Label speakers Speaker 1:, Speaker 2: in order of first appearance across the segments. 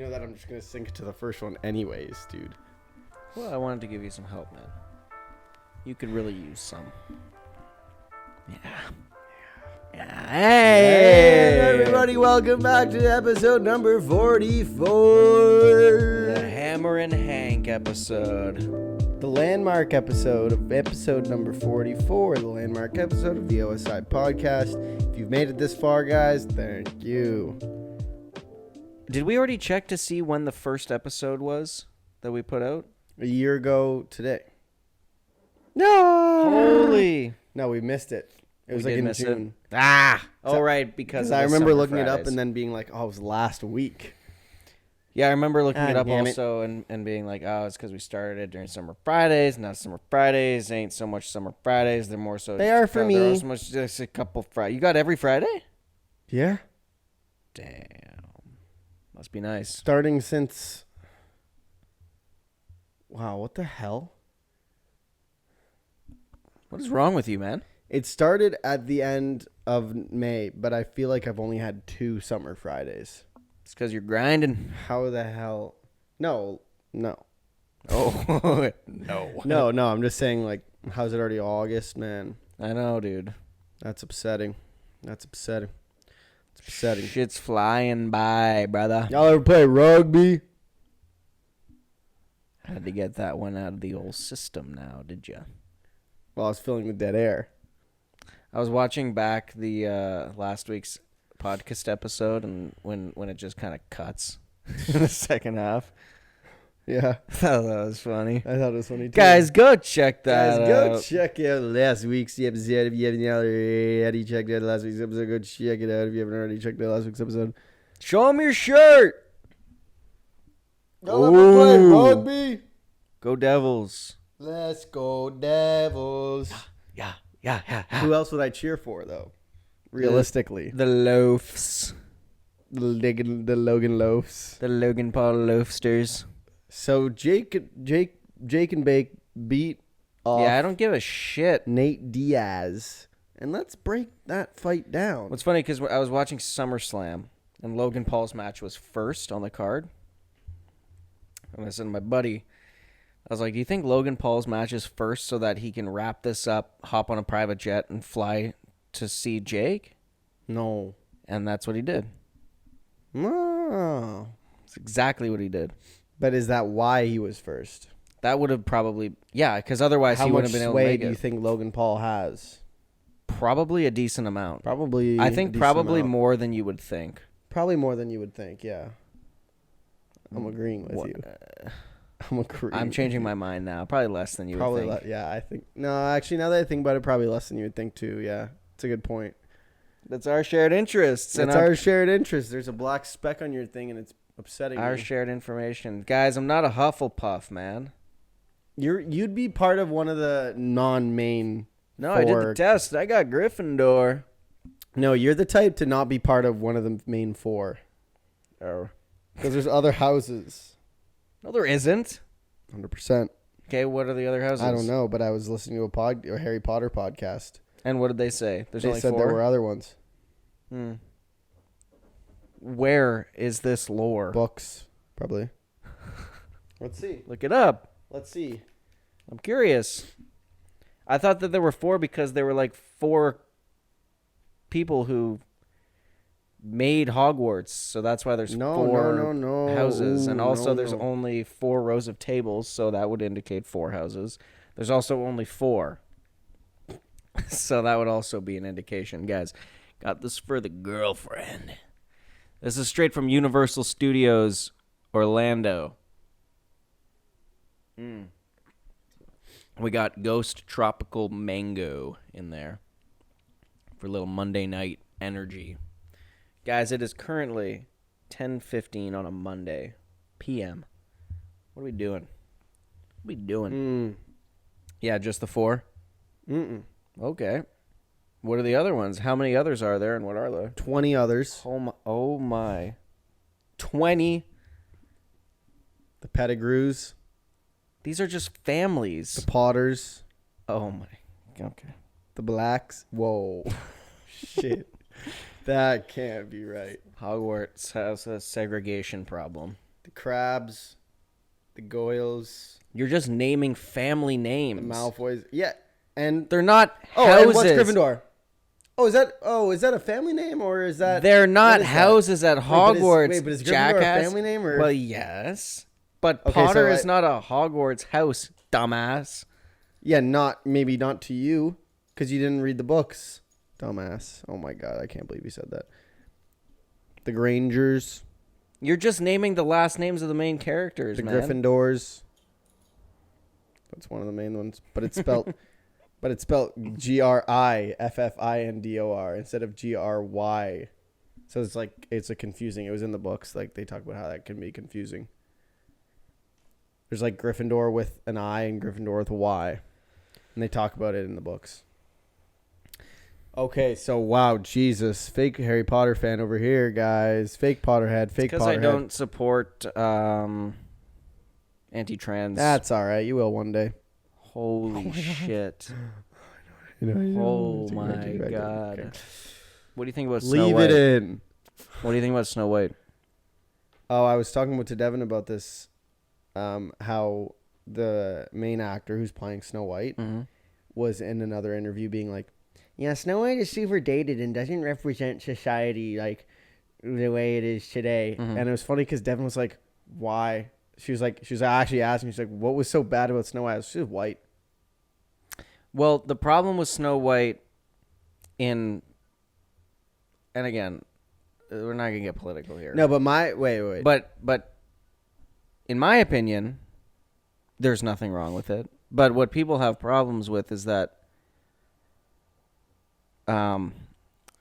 Speaker 1: You know that I'm just gonna sync to the first one anyways, dude.
Speaker 2: Well, I wanted to give you some help, man. You could really use some. Yeah.
Speaker 1: Hey, everybody, welcome back to episode number 44.
Speaker 2: The Hammer and Hank episode.
Speaker 1: The landmark episode of episode number 44, the landmark episode of the O.S.I podcast. If you've made it this far, guys, thank you.
Speaker 2: Did we already check to see when the first episode was that we put out?
Speaker 1: A year ago today. No!
Speaker 2: Holy!
Speaker 1: No, we missed it. It was
Speaker 2: We
Speaker 1: like
Speaker 2: did
Speaker 1: in
Speaker 2: miss it.
Speaker 1: June.
Speaker 2: Oh, right, because
Speaker 1: I remember looking it up and then being like, oh, it was last week.
Speaker 2: Yeah, I remember looking it up
Speaker 1: damn it.
Speaker 2: also and being like, oh, it's because we started it during Summer Fridays. Now Summer Fridays ain't so much Summer Fridays. They're more so...
Speaker 1: They are for me.
Speaker 2: They're so much just a couple Fridays. You got every Friday?
Speaker 1: Yeah.
Speaker 2: Damn. Must be nice.
Speaker 1: Starting since... Wow, what the hell?
Speaker 2: What is wrong with you, man?
Speaker 1: It started at the end of May, but I feel like I've only had 2 Summer Fridays.
Speaker 2: It's because you're grinding.
Speaker 1: How the hell? No.
Speaker 2: Oh, no.
Speaker 1: No, I'm just saying, like, how's it already August, man?
Speaker 2: I know, dude.
Speaker 1: That's upsetting.
Speaker 2: Shit's flying by, brother.
Speaker 1: Y'all ever play rugby?
Speaker 2: Had to get that one out of the old system now, did you?
Speaker 1: Well, I was filling the dead air.
Speaker 2: I was watching back the last week's podcast episode, and when it just kind of cuts in the second half.
Speaker 1: Yeah.
Speaker 2: I thought that was funny.
Speaker 1: I thought it was funny, too.
Speaker 2: Guys, go check that out.
Speaker 1: Go check out last week's episode. If you haven't already checked out last week's episode, go check it out if you haven't already checked out last week's episode.
Speaker 2: Show them your shirt.
Speaker 1: Y'all ever play rugby?
Speaker 2: Go Devils.
Speaker 1: Let's go Devils.
Speaker 2: Yeah.
Speaker 1: Who else would I cheer for, though? Realistically.
Speaker 2: The Loafs.
Speaker 1: The Logan Loafs.
Speaker 2: The Logan Paul Loafsters.
Speaker 1: So Jake and Bake beat off
Speaker 2: Yeah, I don't give a shit.
Speaker 1: Nate Diaz. And let's break that fight down.
Speaker 2: What's funny, because I was watching SummerSlam, and Logan Paul's match was first on the card. And I said to my buddy, I was like, do you think Logan Paul's match is first so that he can wrap this up, hop on a private jet, and fly to see Jake?
Speaker 1: No.
Speaker 2: And that's what he did.
Speaker 1: No.
Speaker 2: That's exactly what he did.
Speaker 1: But is that why he was first?
Speaker 2: That would have probably... Yeah, because otherwise he wouldn't have been able to
Speaker 1: How much sway
Speaker 2: make
Speaker 1: do you
Speaker 2: it.
Speaker 1: think Logan Paul has?
Speaker 2: Probably a decent amount.
Speaker 1: Probably.
Speaker 2: I think probably more than you would think.
Speaker 1: Probably more than you would think, yeah. I'm agreeing with you.
Speaker 2: I'm changing my mind now. Probably less than you would think.
Speaker 1: Yeah, I think... No, actually, now that I think about it, probably less than you would think, too, yeah. It's a good point.
Speaker 2: That's our shared interests.
Speaker 1: It's our shared interest. There's a black speck on your thing, and it's upsetting
Speaker 2: our
Speaker 1: me.
Speaker 2: shared information. Guys, I'm not a Hufflepuff, man.
Speaker 1: You'd be part of one of the non-main
Speaker 2: No, I did the test. I got Gryffindor.
Speaker 1: No, you're the type to not be part of one of the main 4.
Speaker 2: Oh.
Speaker 1: Because there's other houses.
Speaker 2: No, there isn't.
Speaker 1: 100%.
Speaker 2: Okay, what are the other houses?
Speaker 1: I don't know, but I was listening to a Harry Potter podcast.
Speaker 2: And what did they say? There's
Speaker 1: They
Speaker 2: only
Speaker 1: said
Speaker 2: 4?
Speaker 1: there were other ones.
Speaker 2: Where is this lore?
Speaker 1: Books, probably. Let's see.
Speaker 2: Look it up.
Speaker 1: Let's see.
Speaker 2: I'm curious. I thought that there were 4 because there were like 4 people who made Hogwarts, so that's why there's 4 houses. And also there's only 4 rows of tables, so that would indicate 4 houses. There's also only 4. So that would also be an indication. Guys, got this for the girlfriend. This is straight from Universal Studios Orlando. We got Ghost Tropical Mango in there for a little Monday night energy. Guys, it is currently 10:15 on a Monday p.m. What are we doing? Yeah, just the 4? Okay. What are the other ones? How many others are there, and what are they?
Speaker 1: 20 others.
Speaker 2: Oh my. 20?
Speaker 1: The Pettigrews.
Speaker 2: These are just families.
Speaker 1: The Potters.
Speaker 2: Oh my. Okay.
Speaker 1: The Blacks. Whoa. Shit. That can't be right.
Speaker 2: Hogwarts has a segregation problem.
Speaker 1: the Crabs, the Goyles.
Speaker 2: You're just naming family names.
Speaker 1: The Malfoys. Yeah. And
Speaker 2: they're not
Speaker 1: houses.
Speaker 2: And
Speaker 1: what's Gryffindor? Is that a family name or is that?
Speaker 2: They're not houses at Hogwarts.
Speaker 1: But is Gryffindor
Speaker 2: jackass?
Speaker 1: a family name or?
Speaker 2: Well, yes. But Potter is not a Hogwarts house, dumbass.
Speaker 1: Yeah, maybe not to you because you didn't read the books, dumbass. Oh my god, I can't believe you said that. The Grangers.
Speaker 2: You're just naming the last names of the main characters,
Speaker 1: the
Speaker 2: man.
Speaker 1: Gryffindors. That's one of the main ones, but it's spelled Griffindor instead of Gry. So it's a confusing. It was in the books. Like they talk about how that can be confusing. There's like Gryffindor with an I and Gryffindor with a Y, and they talk about it in the books. Okay, so wow, Jesus, fake Harry Potter fan over here, guys. Fake Potterhead, fake Potterhead. Because
Speaker 2: I don't support anti-trans.
Speaker 1: That's all right. You will one day.
Speaker 2: Holy shit! Oh my god! Okay. What do you think about Snow White?
Speaker 1: Leave it in.
Speaker 2: What do you think about Snow White?
Speaker 1: Oh, I was talking to Devin about this. How the main actor who's playing Snow White was in another interview being like, yeah, Snow White is super dated and doesn't represent society like the way it is today. And it was funny because Devin was like, why? She was actually asking, she's like, what was so bad about Snow White? She was white.
Speaker 2: Well, the problem with Snow White and again, we're not going to get political here.
Speaker 1: No, but wait.
Speaker 2: But in my opinion, there's nothing wrong with it. But what people have problems with is that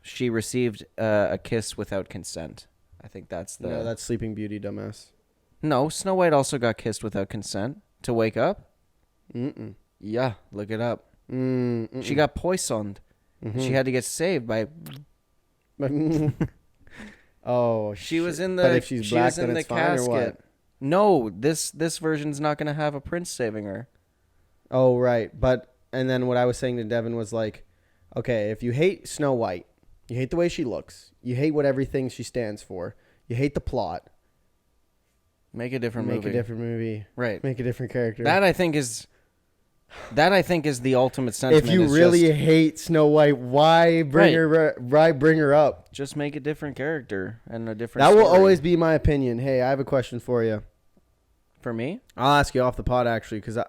Speaker 2: she received a kiss without consent. I think that's
Speaker 1: No, that's Sleeping Beauty, dumbass.
Speaker 2: No, Snow White also got kissed without consent to wake up.
Speaker 1: Mm-mm.
Speaker 2: Yeah, look it up.
Speaker 1: Mm-mm.
Speaker 2: She got poisoned. She had to get saved by...
Speaker 1: Oh,
Speaker 2: she was in the.
Speaker 1: But if she's black, then it's fine or what?
Speaker 2: No, this version's not going to have a prince saving her.
Speaker 1: Oh, right. And then what I was saying to Devin was like, okay, if you hate Snow White, you hate the way she looks, you hate what everything she stands for, you hate the plot.
Speaker 2: Make a different
Speaker 1: movie.
Speaker 2: Right.
Speaker 1: Make a different character.
Speaker 2: That I think is the ultimate sentiment.
Speaker 1: If you really hate Snow White, why bring her up?
Speaker 2: Just make a different character and a different
Speaker 1: That
Speaker 2: story.
Speaker 1: will always be my opinion. Hey, I have a question for you.
Speaker 2: For me?
Speaker 1: I'll ask you off the pod actually because I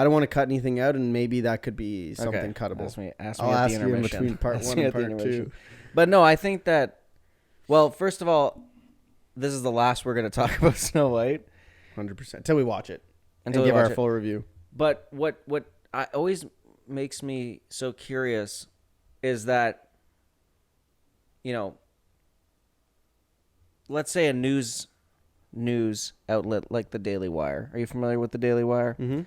Speaker 1: don't want to cut anything out and maybe that could be something cuttable.
Speaker 2: I'll ask you in
Speaker 1: between part 1 and part 2.
Speaker 2: But no, I think that, well, first of all, this is the last we're going to talk about Snow White.
Speaker 1: 100%. Until we watch it.
Speaker 2: Until
Speaker 1: we give our full review.
Speaker 2: But what always makes me so curious is that, let's say a news outlet like the Daily Wire. Are you familiar with the Daily Wire?
Speaker 1: Mm-hmm.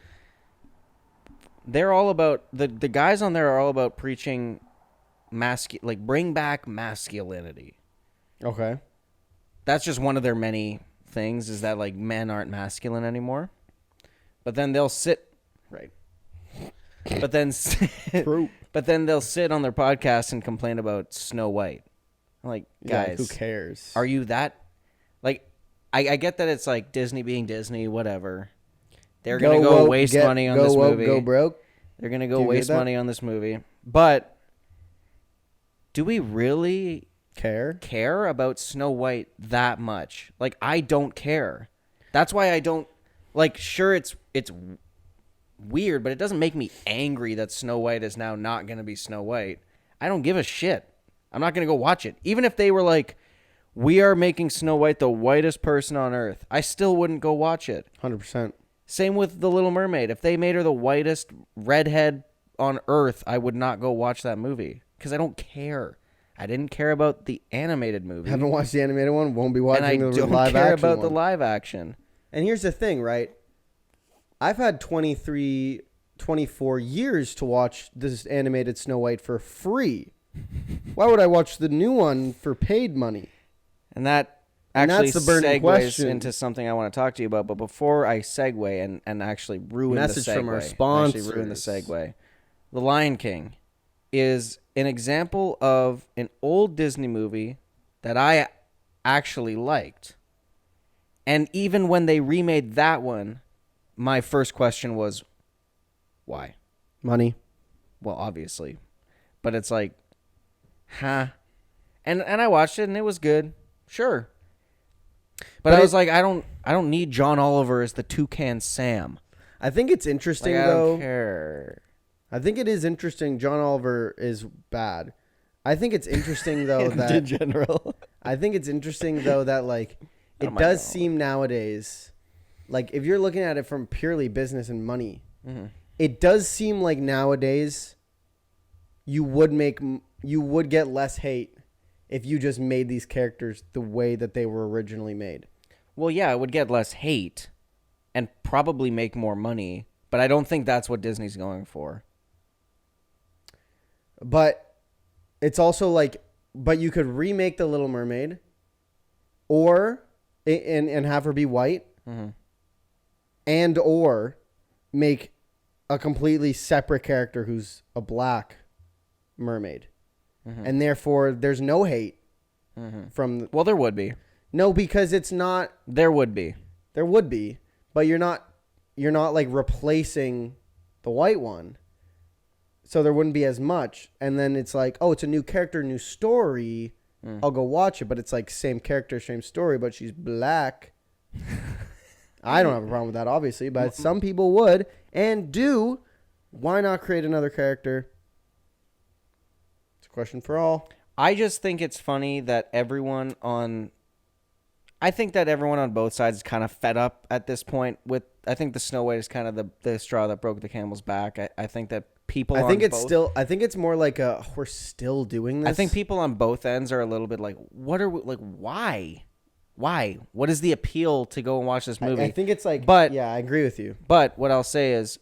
Speaker 2: They're all about, the guys on there are all about preaching bring back masculinity.
Speaker 1: Okay.
Speaker 2: That's just one of their many things, is that like men aren't masculine anymore. But then they'll sit right. But then they'll sit on their podcast and complain about Snow White. I'm like, guys,
Speaker 1: who cares?
Speaker 2: Are you that like I get that it's like Disney being Disney, whatever. They're going to go waste money on this movie.
Speaker 1: Go broke.
Speaker 2: They're going to go waste money on this movie. But do we really care about Snow White that much? Like, I don't care. That's why I don't, like, sure, it's weird, but it doesn't make me angry that Snow White is now not going to be Snow White. I don't give a shit. I'm not going to go watch it. Even if they were like, we are making Snow White the whitest person on earth, I still wouldn't go watch it.
Speaker 1: 100%.
Speaker 2: Same with The Little Mermaid. If they made her the whitest redhead on earth, I would not go watch that movie because I don't care. I didn't care about the animated movie.
Speaker 1: Haven't watched the animated one. Won't be watching the live action one.
Speaker 2: And I don't care about the live action.
Speaker 1: And here's the thing, right? I've had 24 years to watch this animated Snow White for free. Why would I watch the new one for paid money?
Speaker 2: And that actually
Speaker 1: that's the burning
Speaker 2: segues
Speaker 1: question.
Speaker 2: Into something I want to talk to you about. But before I segue and actually ruin the segue.
Speaker 1: Message from our sponsors.
Speaker 2: Actually ruin the segue. The Lion King is an example of an old Disney movie that I actually liked. And even when they remade that one, my first question was, why?
Speaker 1: Money.
Speaker 2: Well, obviously. But it's like, huh? And I watched it and it was good. Sure. But I was like, I don't need John Oliver as the Toucan Sam.
Speaker 1: I think it's interesting,
Speaker 2: I
Speaker 1: though.
Speaker 2: don't care.
Speaker 1: I think it is interesting. John Oliver is bad. I think it's interesting, though, that...
Speaker 2: in general.
Speaker 1: I think it's interesting, though, that, like, it does seem nowadays, like, if you're looking at it from purely business and money, it does seem like nowadays you would get less hate if you just made these characters the way that they were originally made.
Speaker 2: Well, yeah, it would get less hate and probably make more money, but I don't think that's what Disney's going for.
Speaker 1: But it's also like, but you could remake The Little Mermaid or and have her be white and or make a completely separate character who's a black mermaid. And therefore there's no hate from
Speaker 2: Well, there would be.
Speaker 1: No, because it's not.
Speaker 2: There would be,
Speaker 1: but you're not like replacing the white one, so there wouldn't be as much. And then it's like, oh, it's a new character, new story. I'll go watch it, but it's like same character, same story, but she's black. I don't have a problem with that, obviously, but some people would and do. Why not create another character? It's a question for all.
Speaker 2: I just think it's funny that everyone on both sides is kind of fed up at this point with, I think the Snow White is kind of the straw that broke the camel's back. I think that people I think it's more like we're still doing this. I think people on both ends are a little bit like, what are we, like, why? What is the appeal to go and watch this movie?
Speaker 1: I think it's like,
Speaker 2: but
Speaker 1: yeah, I agree with you.
Speaker 2: But what I'll say is,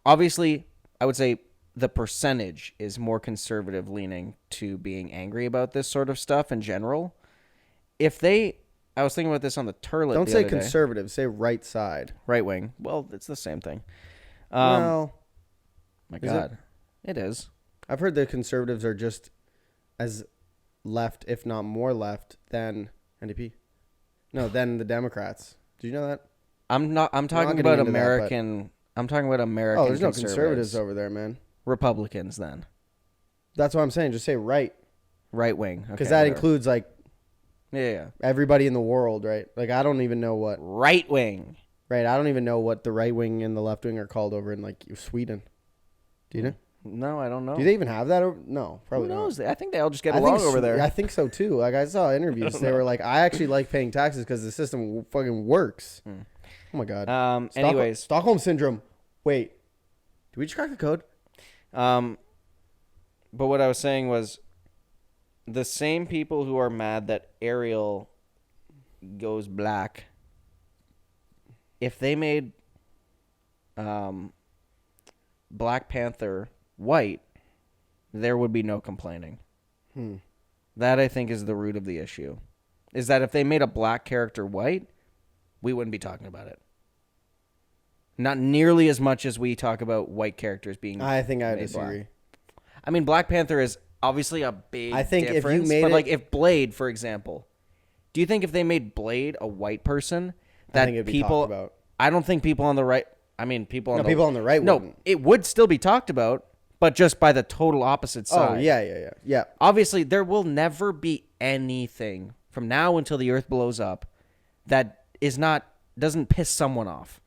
Speaker 2: obviously, I would say the percentage is more conservative leaning to being angry about this sort of stuff in general. I was thinking about this on the Turlet.
Speaker 1: Don't say conservative. Say right side.
Speaker 2: Right wing. Well, it's the same thing.
Speaker 1: Well,
Speaker 2: my God, it is.
Speaker 1: I've heard the conservatives are just as left, if not more left, than NDP. No, than the Democrats. Did you know that?
Speaker 2: I'm talking about American. I'm talking about American.
Speaker 1: Oh, there's no conservatives over there, man.
Speaker 2: Republicans, then.
Speaker 1: That's what I'm saying. Just say right.
Speaker 2: Right wing.
Speaker 1: Because that includes like.
Speaker 2: Yeah.
Speaker 1: Everybody in the world, right? Like, I don't even know what...
Speaker 2: Right wing.
Speaker 1: Right, I don't even know what the right wing and the left wing are called over in, like, Sweden. Do you know?
Speaker 2: No, I don't know.
Speaker 1: Do they even have that? No, probably not.
Speaker 2: Who knows? I think they all just get along over there.
Speaker 1: I think so, too. Like, I saw interviews. They were like, I actually like paying taxes because the system fucking works. Oh, my God.
Speaker 2: Anyways.
Speaker 1: Stockholm Syndrome. Wait. Did we just crack the code?
Speaker 2: But what I was saying was, the same people who are mad that Ariel goes black, if they made Black Panther white, there would be no complaining. That, I think, is the root of the issue. Is that if they made a black character white, we wouldn't be talking about it. Not nearly as much as we talk about white characters being
Speaker 1: I think I disagree.
Speaker 2: Black. I mean, Black Panther is obviously a big difference.
Speaker 1: If you made
Speaker 2: like if Blade, for example, do you think if they made Blade a white person, that
Speaker 1: I think it'd be talked about?
Speaker 2: I don't think people on the right. I mean, people on the
Speaker 1: right.
Speaker 2: No, it would still be talked about, but just by the total opposite side.
Speaker 1: Oh yeah.
Speaker 2: Obviously, there will never be anything from now until the earth blows up that doesn't piss someone off.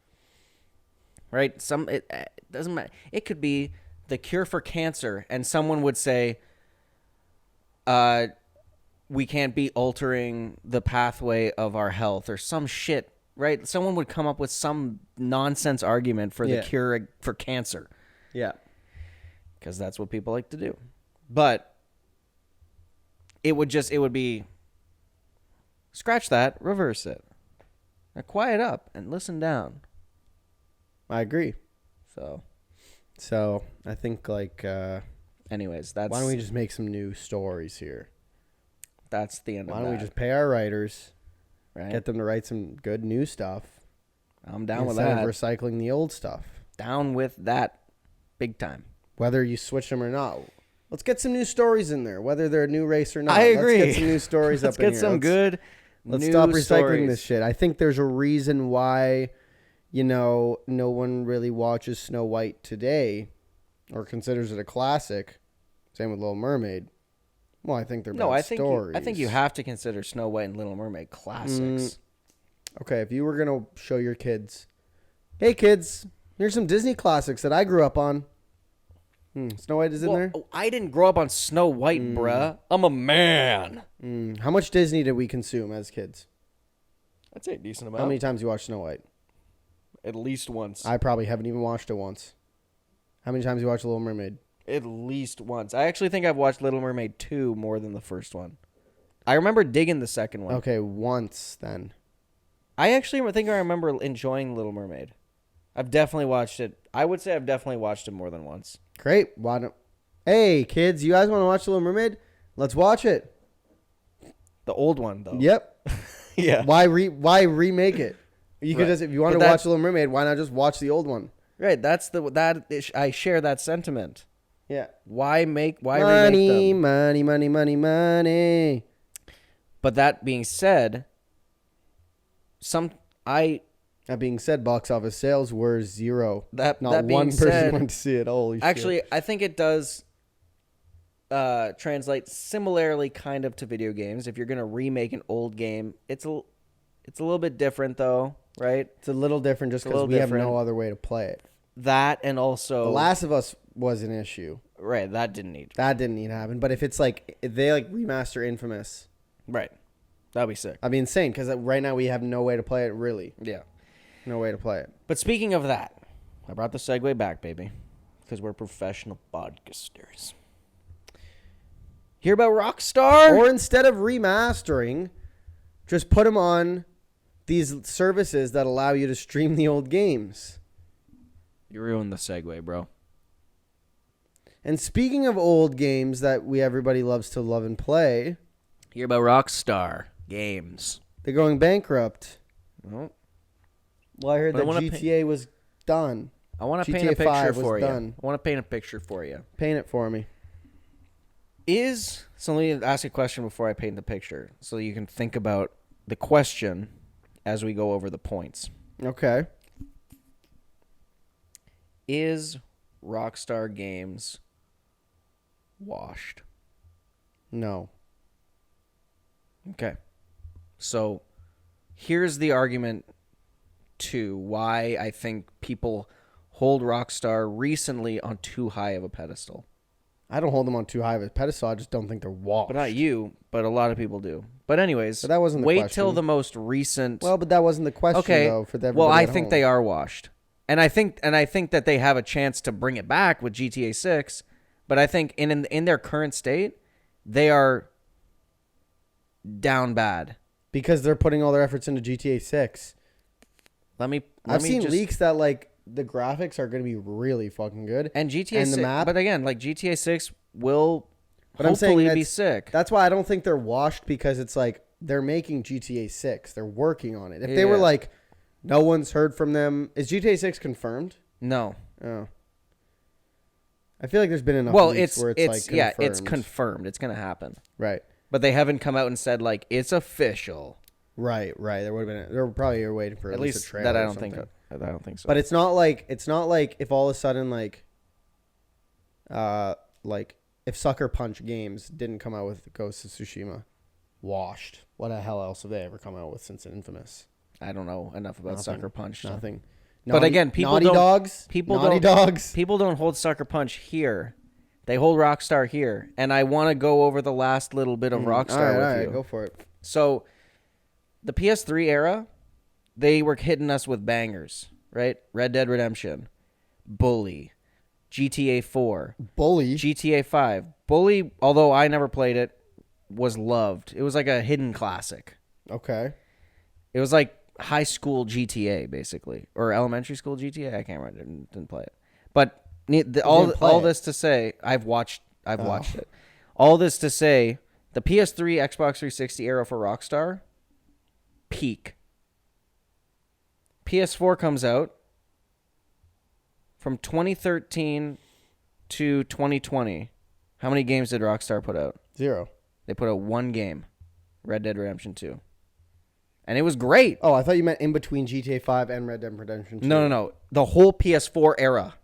Speaker 2: Right? It doesn't matter. It could be the cure for cancer, and someone would say, we can't be altering the pathway of our health or some shit, right? Someone would come up with some nonsense argument for the cure for cancer.
Speaker 1: Yeah.
Speaker 2: Because that's what people like to do. But it would be, scratch that, reverse it. Now quiet up and listen down.
Speaker 1: I agree.
Speaker 2: So
Speaker 1: I think like...
Speaker 2: anyways,
Speaker 1: why don't we just make some new stories here?
Speaker 2: That's the end of that.
Speaker 1: Why don't we just pay our writers,
Speaker 2: right?
Speaker 1: Get them to write some good new stuff.
Speaker 2: I'm down with that.
Speaker 1: Instead of recycling the old stuff.
Speaker 2: Down with that big time.
Speaker 1: Whether you switch them or not. Let's get some new stories in there, whether they're a new race or not.
Speaker 2: I agree.
Speaker 1: Let's get some new stories up in here.
Speaker 2: Let's get some good
Speaker 1: Let's stop recycling this shit. I think there's a reason why, no one really watches Snow White today or considers it a classic. Same with Little Mermaid. Well, I think they're bad stories.
Speaker 2: I think you have to consider Snow White and Little Mermaid classics.
Speaker 1: Okay, if you were going to show your kids, hey kids, here's some Disney classics that I grew up on. Snow White is in there?
Speaker 2: I didn't grow up on Snow White, bruh. I'm a man.
Speaker 1: How much Disney did we consume as kids?
Speaker 2: I'd say a decent amount.
Speaker 1: How many times you watched Snow White?
Speaker 2: At least once.
Speaker 1: I probably haven't even watched it once. How many times you watched Little Mermaid?
Speaker 2: At least once. I actually think I've watched Little Mermaid 2 more than the first one. I remember digging the second one.
Speaker 1: Okay, once then.
Speaker 2: I actually think I remember enjoying Little Mermaid. I've definitely watched it. I would say I've definitely watched it more than once.
Speaker 1: Great. Hey, kids, you guys want to watch Little Mermaid? Let's watch it.
Speaker 2: The old one, though.
Speaker 1: Yep.
Speaker 2: Yeah.
Speaker 1: Why remake it? You could just, if you want to watch Little Mermaid, why not just watch the old one?
Speaker 2: Right. I share that sentiment.
Speaker 1: Yeah.
Speaker 2: Why remake them?
Speaker 1: Money.
Speaker 2: But that being said,
Speaker 1: That being said, box office sales were 0. Not one person went to see it. Holy
Speaker 2: actually,
Speaker 1: shit.
Speaker 2: I think it does translate similarly kind of to video games. If you're going to remake an old game, it's a little bit different though, right?
Speaker 1: It's a little different just because we have no other way to play it.
Speaker 2: That and also
Speaker 1: The Last of Us was an issue.
Speaker 2: Right, that didn't need
Speaker 1: to happen. But if it's if they remaster Infamous.
Speaker 2: Right. That'd be sick.
Speaker 1: I'd be insane because right now we have no way to play it, really.
Speaker 2: Yeah.
Speaker 1: No way to play it.
Speaker 2: But speaking of that, I brought the segue back, baby, because we're professional podcasters. Hear about Rockstar?
Speaker 1: Or instead of remastering, just put them on these services that allow you to stream the old games.
Speaker 2: You ruined the segue, bro.
Speaker 1: And speaking of old games that everybody loves to love and play.
Speaker 2: Hear about Rockstar Games.
Speaker 1: They're going bankrupt.
Speaker 2: Well,
Speaker 1: I heard that GTA was done.
Speaker 2: I want to paint a picture for you. I want to paint a picture for you.
Speaker 1: Paint it for me.
Speaker 2: So let me ask a question before I paint the picture so you can think about the question as we go over the points.
Speaker 1: Okay.
Speaker 2: Is Rockstar Games washed?
Speaker 1: No.
Speaker 2: Okay. So here's the argument to why I think people hold Rockstar recently on too high of a pedestal.
Speaker 1: I don't hold them on too high of a pedestal. I just don't think they're washed.
Speaker 2: But not you, but a lot of people do. But anyways,
Speaker 1: but that wasn't the
Speaker 2: wait
Speaker 1: question.
Speaker 2: till the most recent.
Speaker 1: Well, but that wasn't the question though for everybody.
Speaker 2: Well, I think they are washed. And I think that they have a chance to bring it back with GTA 6, but I think in their current state, they are down bad
Speaker 1: because they're putting all their efforts into GTA 6. I've seen leaks that the graphics are going to be really fucking good
Speaker 2: and GTA 6, the map. But again, GTA 6 will hopefully be sick.
Speaker 1: That's why I don't think they're washed because it's they're making GTA 6. They're working on it. If they were no one's heard from them. Is GTA 6 confirmed?
Speaker 2: No.
Speaker 1: Oh. I feel like there's been enough leaks where it's confirmed.
Speaker 2: Yeah, it's confirmed. It's going to happen.
Speaker 1: Right.
Speaker 2: But they haven't come out and said it's official.
Speaker 1: Right. There would have been. They were probably waiting for at least a trailer.
Speaker 2: That I don't think. I don't think so.
Speaker 1: But it's not like if all of a sudden if Sucker Punch Games didn't come out with Ghost of Tsushima, washed. What the hell else have they ever come out with since Infamous?
Speaker 2: I don't know enough about Sucker Punch.
Speaker 1: Nothing.
Speaker 2: But again, people don't hold Sucker Punch here. They hold Rockstar here, and I want to go over the last little bit of Rockstar with you.
Speaker 1: All right, go for it.
Speaker 2: So, the PS3 era, they were hitting us with bangers, right? Red Dead Redemption, Bully, GTA 4, GTA 5. Bully, although I never played it, was loved. It was like a hidden classic.
Speaker 1: Okay.
Speaker 2: It was like high school GTA, basically, or elementary school GTA. I can't remember. Didn't play it, but all this to say, I've watched it. All this to say, the PS3, Xbox 360 era for Rockstar, peak. PS4 comes out from 2013 to 2020. How many games did Rockstar put out?
Speaker 1: 0.
Speaker 2: They put out one game, Red Dead Redemption 2. And it was great.
Speaker 1: Oh, I thought you meant in between GTA 5 and Red Dead Redemption 2.
Speaker 2: No. The whole PS4 era.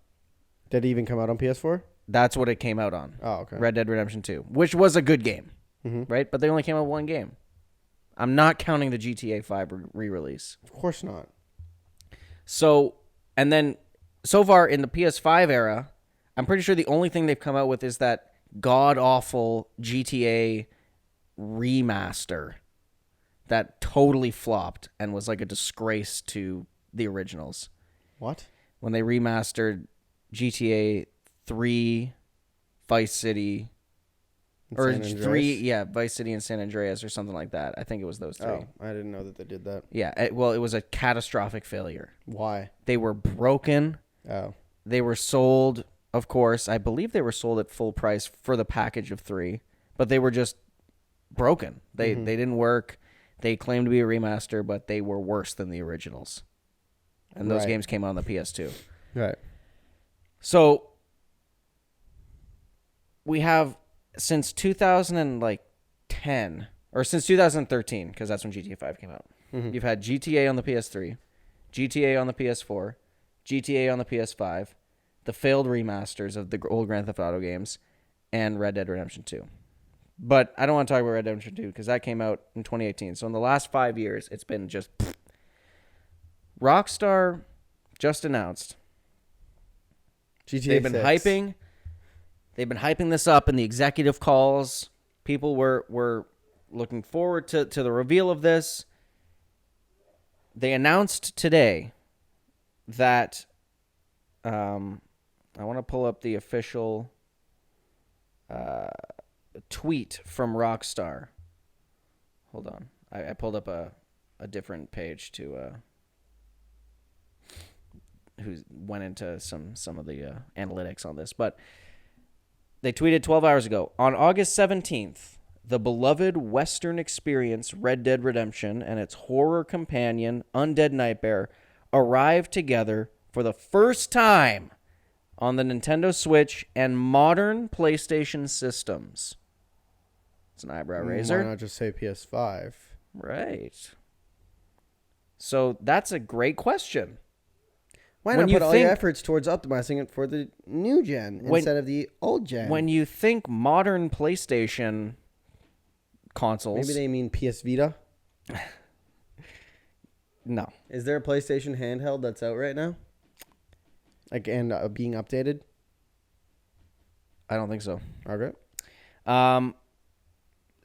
Speaker 1: Did it even come out on PS4?
Speaker 2: That's what it came out on.
Speaker 1: Oh, okay.
Speaker 2: Red Dead Redemption 2, which was a good game, right? But they only came out one game. I'm not counting the GTA 5 re-release.
Speaker 1: Of course not.
Speaker 2: So, and then so far in the PS5 era, I'm pretty sure the only thing they've come out with is that god-awful GTA remaster that totally flopped and was like a disgrace to the originals.
Speaker 1: What?
Speaker 2: When they remastered GTA 3, Vice City, or 3, Vice City and San Andreas or something like that. I think it was those 3.
Speaker 1: Oh, I didn't know that they did that.
Speaker 2: Yeah, it was a catastrophic failure.
Speaker 1: Why?
Speaker 2: They were broken.
Speaker 1: Oh.
Speaker 2: They were sold, of course, I believe they were sold at full price for the package of 3, but they were just broken. They didn't work. They claimed to be a remaster, but they were worse than the originals. And those games came out on the PS2.
Speaker 1: Right.
Speaker 2: So we have since 2010 or since 2013, because that's when GTA 5 came out. You've had GTA on the PS3, GTA on the PS4, GTA on the PS5, the failed remasters of the old Grand Theft Auto games, and Red Dead Redemption 2. But I don't want to talk about Red Dead Redemption 2 because that came out in 2018. So in the last 5 years, it's been just... Rockstar just announced.
Speaker 1: GTA
Speaker 2: They've been
Speaker 1: 6.
Speaker 2: hyping. They've been hyping this up in the executive calls. People were looking forward to the reveal of this. They announced today that... I want to pull up the official... tweet from Rockstar. Hold on. I pulled up a different page to who went into some of the analytics on this, but they tweeted 12 hours ago. On August 17th, the beloved Western experience Red Dead Redemption and its horror companion Undead Nightmare arrived together for the first time on the Nintendo Switch and modern PlayStation systems. It's an eyebrow raiser.
Speaker 1: Why not just say PS5?
Speaker 2: Right. So that's a great question.
Speaker 1: Why not put all your efforts towards optimizing it for the new gen instead of the old gen?
Speaker 2: When you think modern PlayStation consoles...
Speaker 1: Maybe they mean PS Vita?
Speaker 2: No.
Speaker 1: Is there a PlayStation handheld that's out right now? Like, and being updated?
Speaker 2: I don't think so.
Speaker 1: Okay.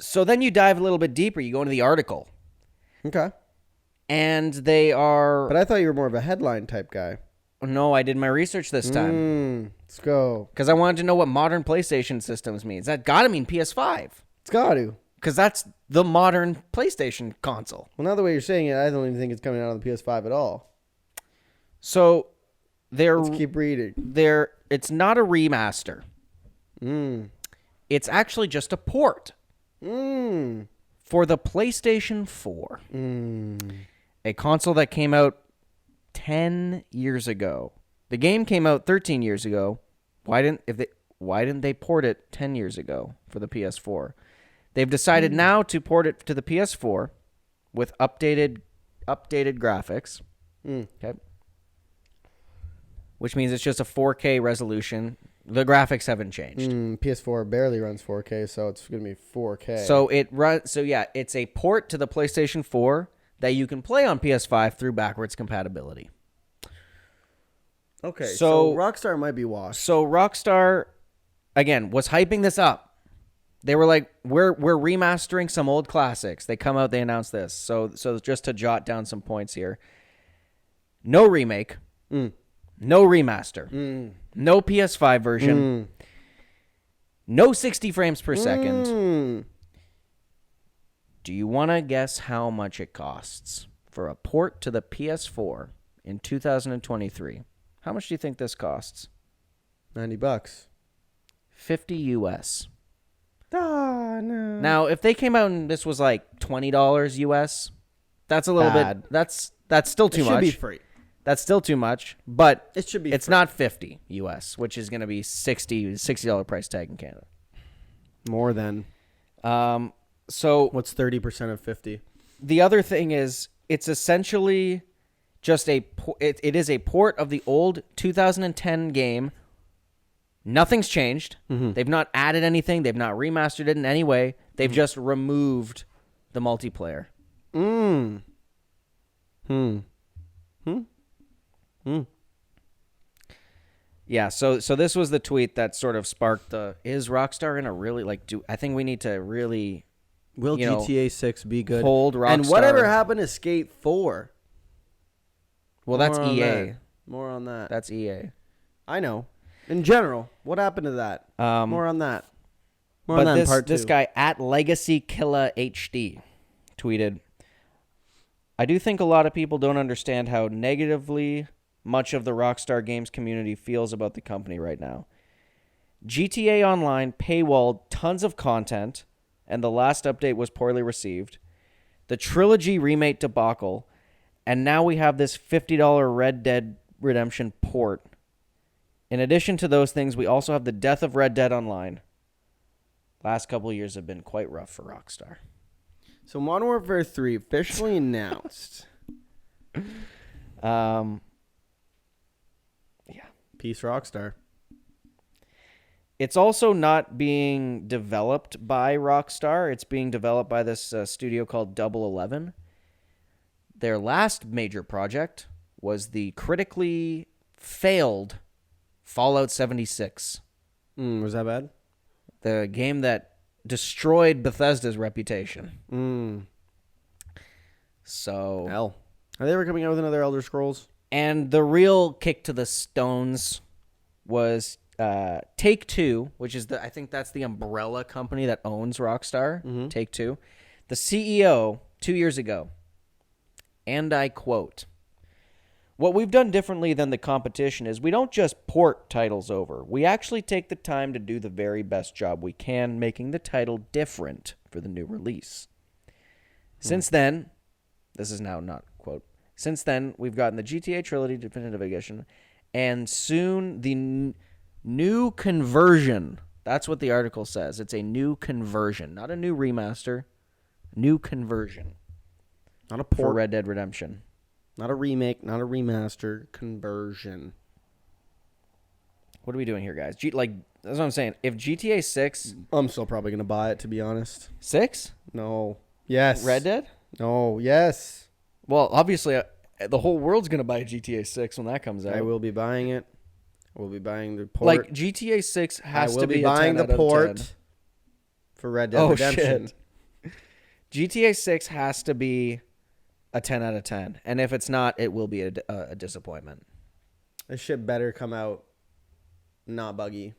Speaker 2: So then you dive a little bit deeper. You go into the article.
Speaker 1: Okay.
Speaker 2: And they are...
Speaker 1: But I thought you were more of a headline type guy.
Speaker 2: No, I did my research this time.
Speaker 1: Let's go.
Speaker 2: Because I wanted to know what modern PlayStation systems means. That got to mean PS5.
Speaker 1: It's got to.
Speaker 2: Because that's the modern PlayStation console.
Speaker 1: Well, now the way you're saying it, I don't even think it's coming out on the PS5 at all.
Speaker 2: So
Speaker 1: let's keep reading.
Speaker 2: It's not a remaster. It's actually just a port. For the PlayStation 4. A console that came out 10 years ago. The game came out 13 years ago. Why didn't they port it 10 years ago for the PS4? They've decided now to port it to the PS4 with updated graphics. Okay. Which means it's just a 4K resolution. The graphics haven't changed.
Speaker 1: PS4 barely runs 4K, so it's going to be 4K.
Speaker 2: So it's a port to the PlayStation 4 that you can play on PS5 through backwards compatibility.
Speaker 1: Okay, so Rockstar might be washed.
Speaker 2: So Rockstar, again, was hyping this up. They were like, we're remastering some old classics. They come out, they announce this. So just to jot down some points here. No remake. No remaster. No PS5 version. No 60 frames per second. Do you want to guess how much it costs for a port to the PS4 in 2023? How much do you think this costs?
Speaker 1: $90.
Speaker 2: 50 US.
Speaker 1: Ah, no.
Speaker 2: Now, if they came out and this was like $20 US, that's a little bit. That's still too much. It should
Speaker 1: be free.
Speaker 2: That's still too much, but
Speaker 1: it should be.
Speaker 2: It's not 50 US, which is going to be $60 price tag in Canada.
Speaker 1: More than.
Speaker 2: So
Speaker 1: what's 30% of 50?
Speaker 2: the other thing is it's essentially just it is a port of the old 2010 game. Nothing's changed. Mm-hmm. They've not added anything. They've not remastered it in any way. They've just removed the multiplayer. Yeah, so this was the tweet that sort of sparked is Rockstar in a really I think we need to really
Speaker 1: will GTA 6 be good?
Speaker 2: Hold Rockstar.
Speaker 1: And whatever happened to Skate 4?
Speaker 2: Well, that's EA.
Speaker 1: More on that.
Speaker 2: That's EA.
Speaker 1: I know. In general, what happened to that? More on that. More on that in part 2.
Speaker 2: This guy at Legacy Killa HD tweeted, I do think a lot of people don't understand how negatively much of the Rockstar Games community feels about the company right now. GTA Online paywalled tons of content, and the last update was poorly received. The Trilogy remake debacle, and now we have this $50 Red Dead Redemption port. In addition to those things, we also have the death of Red Dead Online. Last couple of years have been quite rough for Rockstar.
Speaker 1: So Modern Warfare 3 officially announced.
Speaker 2: Yeah.
Speaker 1: Peace, Rockstar.
Speaker 2: It's also not being developed by Rockstar. It's being developed by this studio called Double 11. Their last major project was the critically failed Fallout 76.
Speaker 1: Was that bad?
Speaker 2: The game that destroyed Bethesda's reputation. So,
Speaker 1: hell, are they ever coming out with another Elder Scrolls?
Speaker 2: And the real kick to the stones was Take-Two, which is I think that's the umbrella company that owns Rockstar. Mm-hmm. Take-Two, the CEO 2 years ago, and I quote, "What we've done differently than the competition is we don't just port titles over. We actually take the time to do the very best job we can, making the title different for the new release. Since then," this is now not quote, "since then, we've gotten the GTA Trilogy Definitive Edition, and soon the new conversion." That's what the article says. It's a new conversion, not a new remaster. New conversion.
Speaker 1: Not a port.
Speaker 2: For Red Dead Redemption.
Speaker 1: Not a remake, not a remaster, conversion.
Speaker 2: What are we doing here, guys? That's what I'm saying. If GTA 6...
Speaker 1: I'm still probably going to buy it, to be honest.
Speaker 2: 6?
Speaker 1: No. Yes.
Speaker 2: Red Dead?
Speaker 1: No. Yes.
Speaker 2: Well, obviously, the whole world's going to buy GTA 6 when that comes out.
Speaker 1: I will be buying it. I will be buying the port.
Speaker 2: Like, GTA 6 has to be
Speaker 1: buying
Speaker 2: a 10
Speaker 1: the port for Red Dead Redemption.
Speaker 2: Shit. GTA 6 has to be a 10 out of 10. And if it's not, it will be a disappointment.
Speaker 1: This shit better come out not buggy.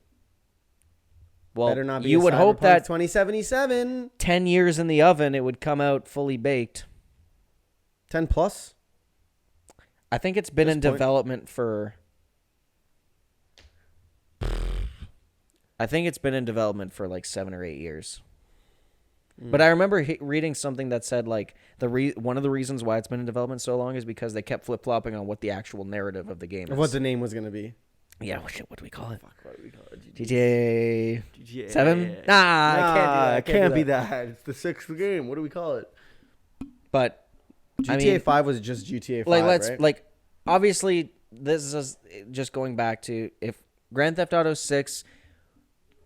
Speaker 2: Well,
Speaker 1: better not be
Speaker 2: you would hope that
Speaker 1: 2077.
Speaker 2: 10 years in the oven, it would come out fully baked.
Speaker 1: 10 plus?
Speaker 2: I think it's been in development for... I think it's been in development for like 7 or 8 years. But I remember reading something that said like one of the reasons why it's been in development so long is because they kept flip-flopping on what the actual narrative of the game is.
Speaker 1: What the name was going to be.
Speaker 2: Yeah, what do we call it?
Speaker 1: Fuck, what do we call it?
Speaker 2: GTA 7? Nah,
Speaker 1: I can't be that. It's the 6th game. What do we call it?
Speaker 2: But
Speaker 1: GTA 5 was just GTA 5,
Speaker 2: right? Obviously, this is just going back to if Grand Theft Auto 6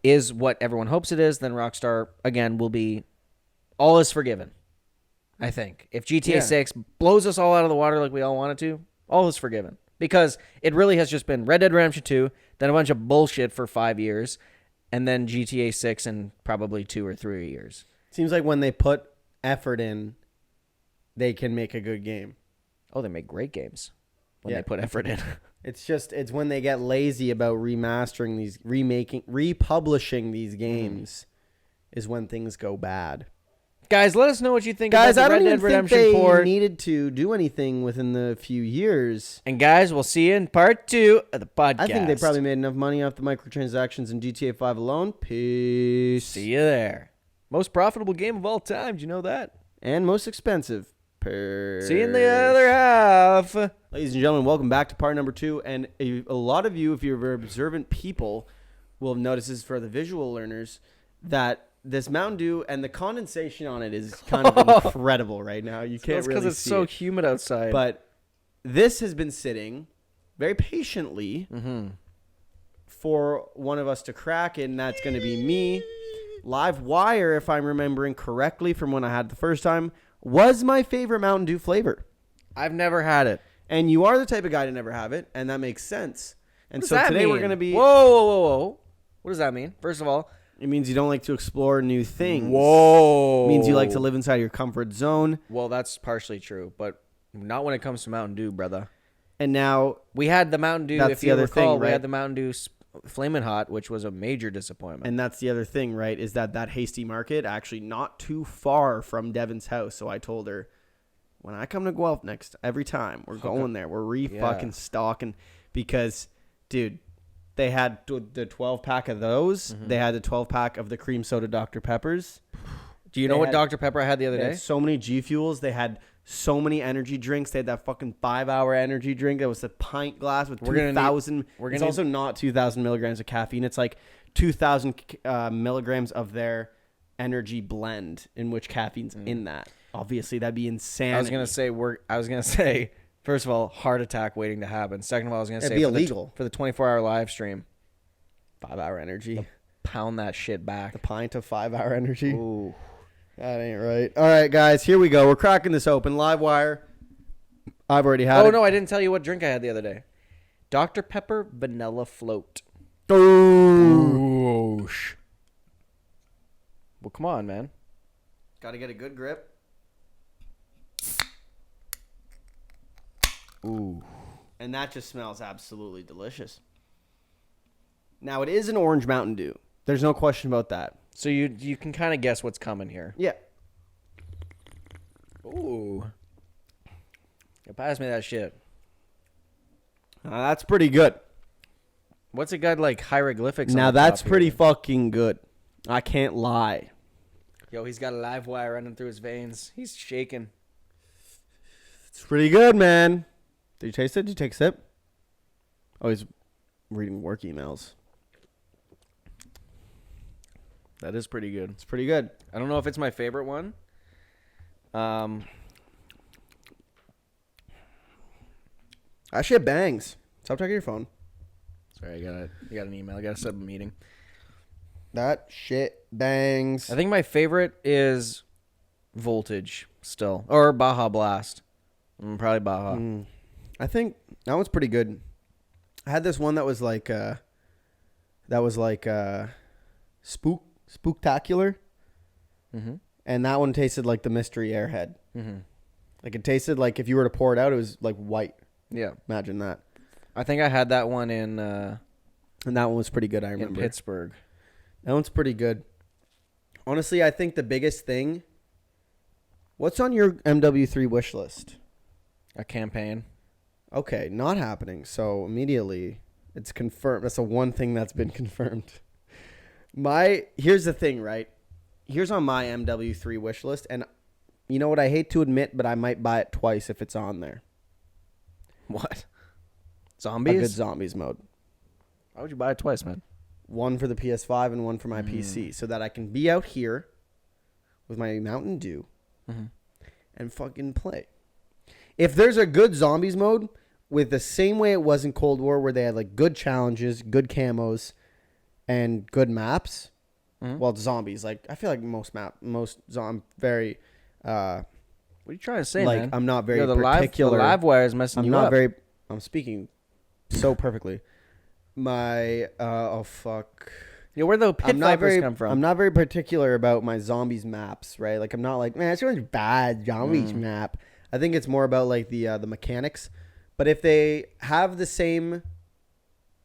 Speaker 2: is what everyone hopes it is, then Rockstar, again, will be... all is forgiven, I think. If GTA 6 blows us all out of the water like we all want it to, all is forgiven. Because it really has just been Red Dead Redemption 2, then a bunch of bullshit for 5 years, and then GTA 6 in probably 2 or 3 years.
Speaker 1: Seems like when they put effort in, they can make a good game.
Speaker 2: Oh, they make great games when they put effort in.
Speaker 1: It's when they get lazy about remastering these, republishing these games is when things go bad.
Speaker 2: Guys, let us know what you think about the Red Dead Redemption port.
Speaker 1: I don't even think they needed to do anything within the few years.
Speaker 2: And guys, we'll see you in part 2 of the podcast.
Speaker 1: I think they probably made enough money off the microtransactions in GTA 5 alone. Peace.
Speaker 2: See you there. Most profitable game of all time. Do you know that?
Speaker 1: And most expensive. Peace.
Speaker 2: See you in the other half.
Speaker 1: Ladies and gentlemen, welcome back to part number 2. And a lot of you, if you're very observant people, will have noticed this for the visual learners, that this Mountain Dew and the condensation on it is kind of incredible right now. You can't really see it.
Speaker 2: It's so humid outside.
Speaker 1: But this has been sitting very patiently for one of us to crack it, and that's going to be me. Live Wire, if I'm remembering correctly from when I had it the first time, was my favorite Mountain Dew flavor.
Speaker 2: I've never had it.
Speaker 1: And you are the type of guy to never have it, and that makes sense. And so today we're going to be...
Speaker 2: Whoa. What does that mean? First of all...
Speaker 1: It means you don't like to explore new things.
Speaker 2: Whoa.
Speaker 1: It means you like to live inside your comfort zone.
Speaker 2: Well, that's partially true, but not when it comes to Mountain Dew, brother.
Speaker 1: And now...
Speaker 2: We had the Mountain Dew,
Speaker 1: that's
Speaker 2: if
Speaker 1: the
Speaker 2: you
Speaker 1: other
Speaker 2: recall,
Speaker 1: thing, right?
Speaker 2: We had the Mountain Dew Flamin' Hot, which was a major disappointment.
Speaker 1: And that's the other thing, right, is that Hasty Market actually not too far from Devin's house. So I told her, when I come to Guelph every time, we're going there. We're fucking stocking because, dude, they had the 12-pack of those. They had the 12-pack of the cream soda Dr. Peppers.
Speaker 2: Do you know what Dr. Pepper I had the other day?
Speaker 1: Had so many G Fuels. They had so many energy drinks. They had that fucking 5-hour energy drink that was a pint glass with 2,000. It's also not 2,000 milligrams of caffeine. It's like 2,000 milligrams of their energy blend, in which caffeine's in that. Obviously, that'd be insane.
Speaker 2: I was gonna say, first of all, heart attack waiting to happen. Second of all, I was gonna say
Speaker 1: it'd be illegal
Speaker 2: for the 24-hour live stream.
Speaker 1: 5-hour energy.
Speaker 2: Pound that shit back.
Speaker 1: The pint of 5-hour energy.
Speaker 2: Ooh.
Speaker 1: That ain't right. All right, guys, here we go. We're cracking this open. Live Wire. I've already had it.
Speaker 2: Oh, no, I didn't tell you what drink I had the other day. Dr. Pepper Vanilla Float.
Speaker 1: Ooh.
Speaker 2: Well, come on, man.
Speaker 1: Got to get a good grip.
Speaker 2: Ooh.
Speaker 1: And that just smells absolutely delicious. Now, it is an orange Mountain Dew. There's no question about that.
Speaker 2: So you can kind of guess what's coming here.
Speaker 1: Yeah.
Speaker 2: Ooh. Pass me that shit.
Speaker 1: That's pretty good.
Speaker 2: What's it got like hieroglyphics on
Speaker 1: Now,
Speaker 2: the
Speaker 1: that's
Speaker 2: top
Speaker 1: pretty
Speaker 2: here?
Speaker 1: fucking good. I can't lie.
Speaker 2: Yo, he's got a live wire running through his veins. He's shaking.
Speaker 1: It's pretty good, man. Did you taste it? Did you take a sip? Oh, he's reading work emails.
Speaker 2: That is pretty good.
Speaker 1: It's pretty good.
Speaker 2: I don't know if it's my favorite one.
Speaker 1: That shit bangs. Stop checking your phone.
Speaker 2: Sorry, I got an email. I got to set up a meeting.
Speaker 1: That shit bangs.
Speaker 2: I think my favorite is Voltage still, or Baja Blast. Probably Baja.
Speaker 1: I think that one's pretty good. I had this one that was like spooktacular. And that one tasted like the Mystery Airhead. Like it tasted like if you were to pour it out, it was like white.
Speaker 2: Yeah.
Speaker 1: Imagine that.
Speaker 2: I think I had that one in
Speaker 1: and that one was pretty good, I remember.
Speaker 2: in Pittsburgh.
Speaker 1: That one's pretty good. Honestly, I think the biggest thing... What's on your mw3 wish list?
Speaker 2: A campaign.
Speaker 1: Okay, not happening. So immediately, it's confirmed. That's the one thing that's been confirmed. Here's the thing, right? Here's on my mw3 wish list, and you know what? I hate to admit, but I might buy it twice if it's on there.
Speaker 2: What?
Speaker 1: A
Speaker 2: Zombies?
Speaker 1: good zombies mode.
Speaker 2: Why would you buy it twice, man?
Speaker 1: One for the PS5 and one for my PC, so that I can be out here with my Mountain Dew and fucking play. If there's a good zombies mode with the same way it was in Cold War, where they had like good challenges, good camos, and good maps. Well, it's zombies. Like I feel like very.
Speaker 2: What are you trying to say,
Speaker 1: like,
Speaker 2: man?
Speaker 1: I'm not very
Speaker 2: the
Speaker 1: particular.
Speaker 2: live wire is messing you up.
Speaker 1: I'm speaking so perfectly. Oh fuck.
Speaker 2: Yeah, where the pit vipers come from?
Speaker 1: I'm not very particular about my zombies maps, right? Like I'm not like, man, it's really bad zombies map. I think it's more about like the mechanics. But if they have the same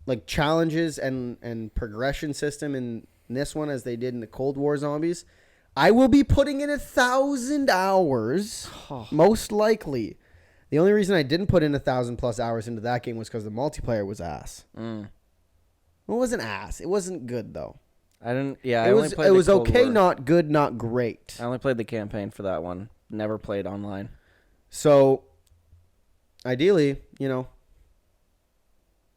Speaker 1: like challenges and progression system in this one as they did in the Cold War zombies, I will be putting in 1,000 hours, most likely. The only reason I didn't put in 1,000+ hours into that game was because the multiplayer was ass. It wasn't ass. It wasn't good though.
Speaker 2: I didn't. Yeah,
Speaker 1: it was okay, not good, not great.
Speaker 2: I only played the campaign for that one. Never played online.
Speaker 1: So, ideally, you know,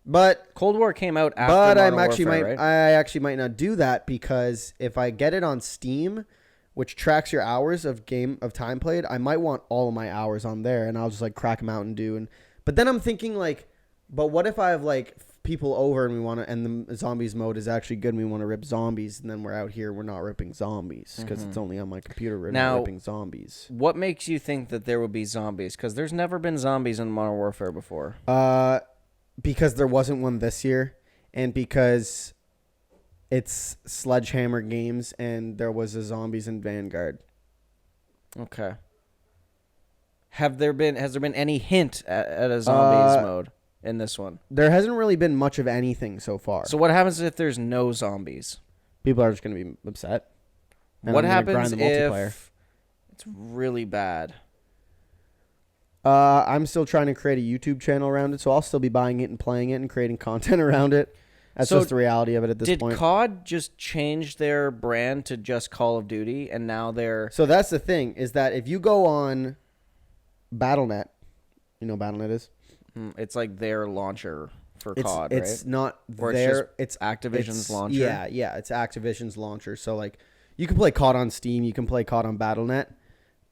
Speaker 1: But
Speaker 2: Cold War came out after
Speaker 1: but
Speaker 2: Modern
Speaker 1: I'm actually
Speaker 2: Warfare,
Speaker 1: might
Speaker 2: right?
Speaker 1: I actually might not do that because if I get it on Steam, which tracks your hours of time played, I might want all of my hours on there, and I'll just like crack them out and do. But then I'm thinking like, but what if I have like people over and we want to, and the zombies mode is actually good and we want to rip zombies, and then we're out here, we're not ripping zombies because it's only on my computer. We're not ripping zombies.
Speaker 2: What makes you think that there would be zombies? Because there's never been zombies in Modern Warfare before.
Speaker 1: Because there wasn't one this year, and because it's Sledgehammer Games, and there was a zombies in Vanguard.
Speaker 2: Okay. Has there been any hint at a zombies mode in this one?
Speaker 1: There hasn't really been much of anything so far.
Speaker 2: So what happens if there's no zombies?
Speaker 1: People are just going to be upset.
Speaker 2: What happens if it's really bad?
Speaker 1: I'm still trying to create a YouTube channel around it, so I'll still be buying it and playing it and creating content around it. That's just the reality of it at this point.
Speaker 2: Did COD just change their brand to just Call of Duty, and now they're...
Speaker 1: So that's the thing, is that if you go on Battle.net, you know what Battle.net is?
Speaker 2: It's like their launcher for COD, right?
Speaker 1: It's not
Speaker 2: or
Speaker 1: their...
Speaker 2: It's Activision's launcher?
Speaker 1: Yeah, it's Activision's launcher. So, like, you can play COD on Steam, you can play COD on Battle.net,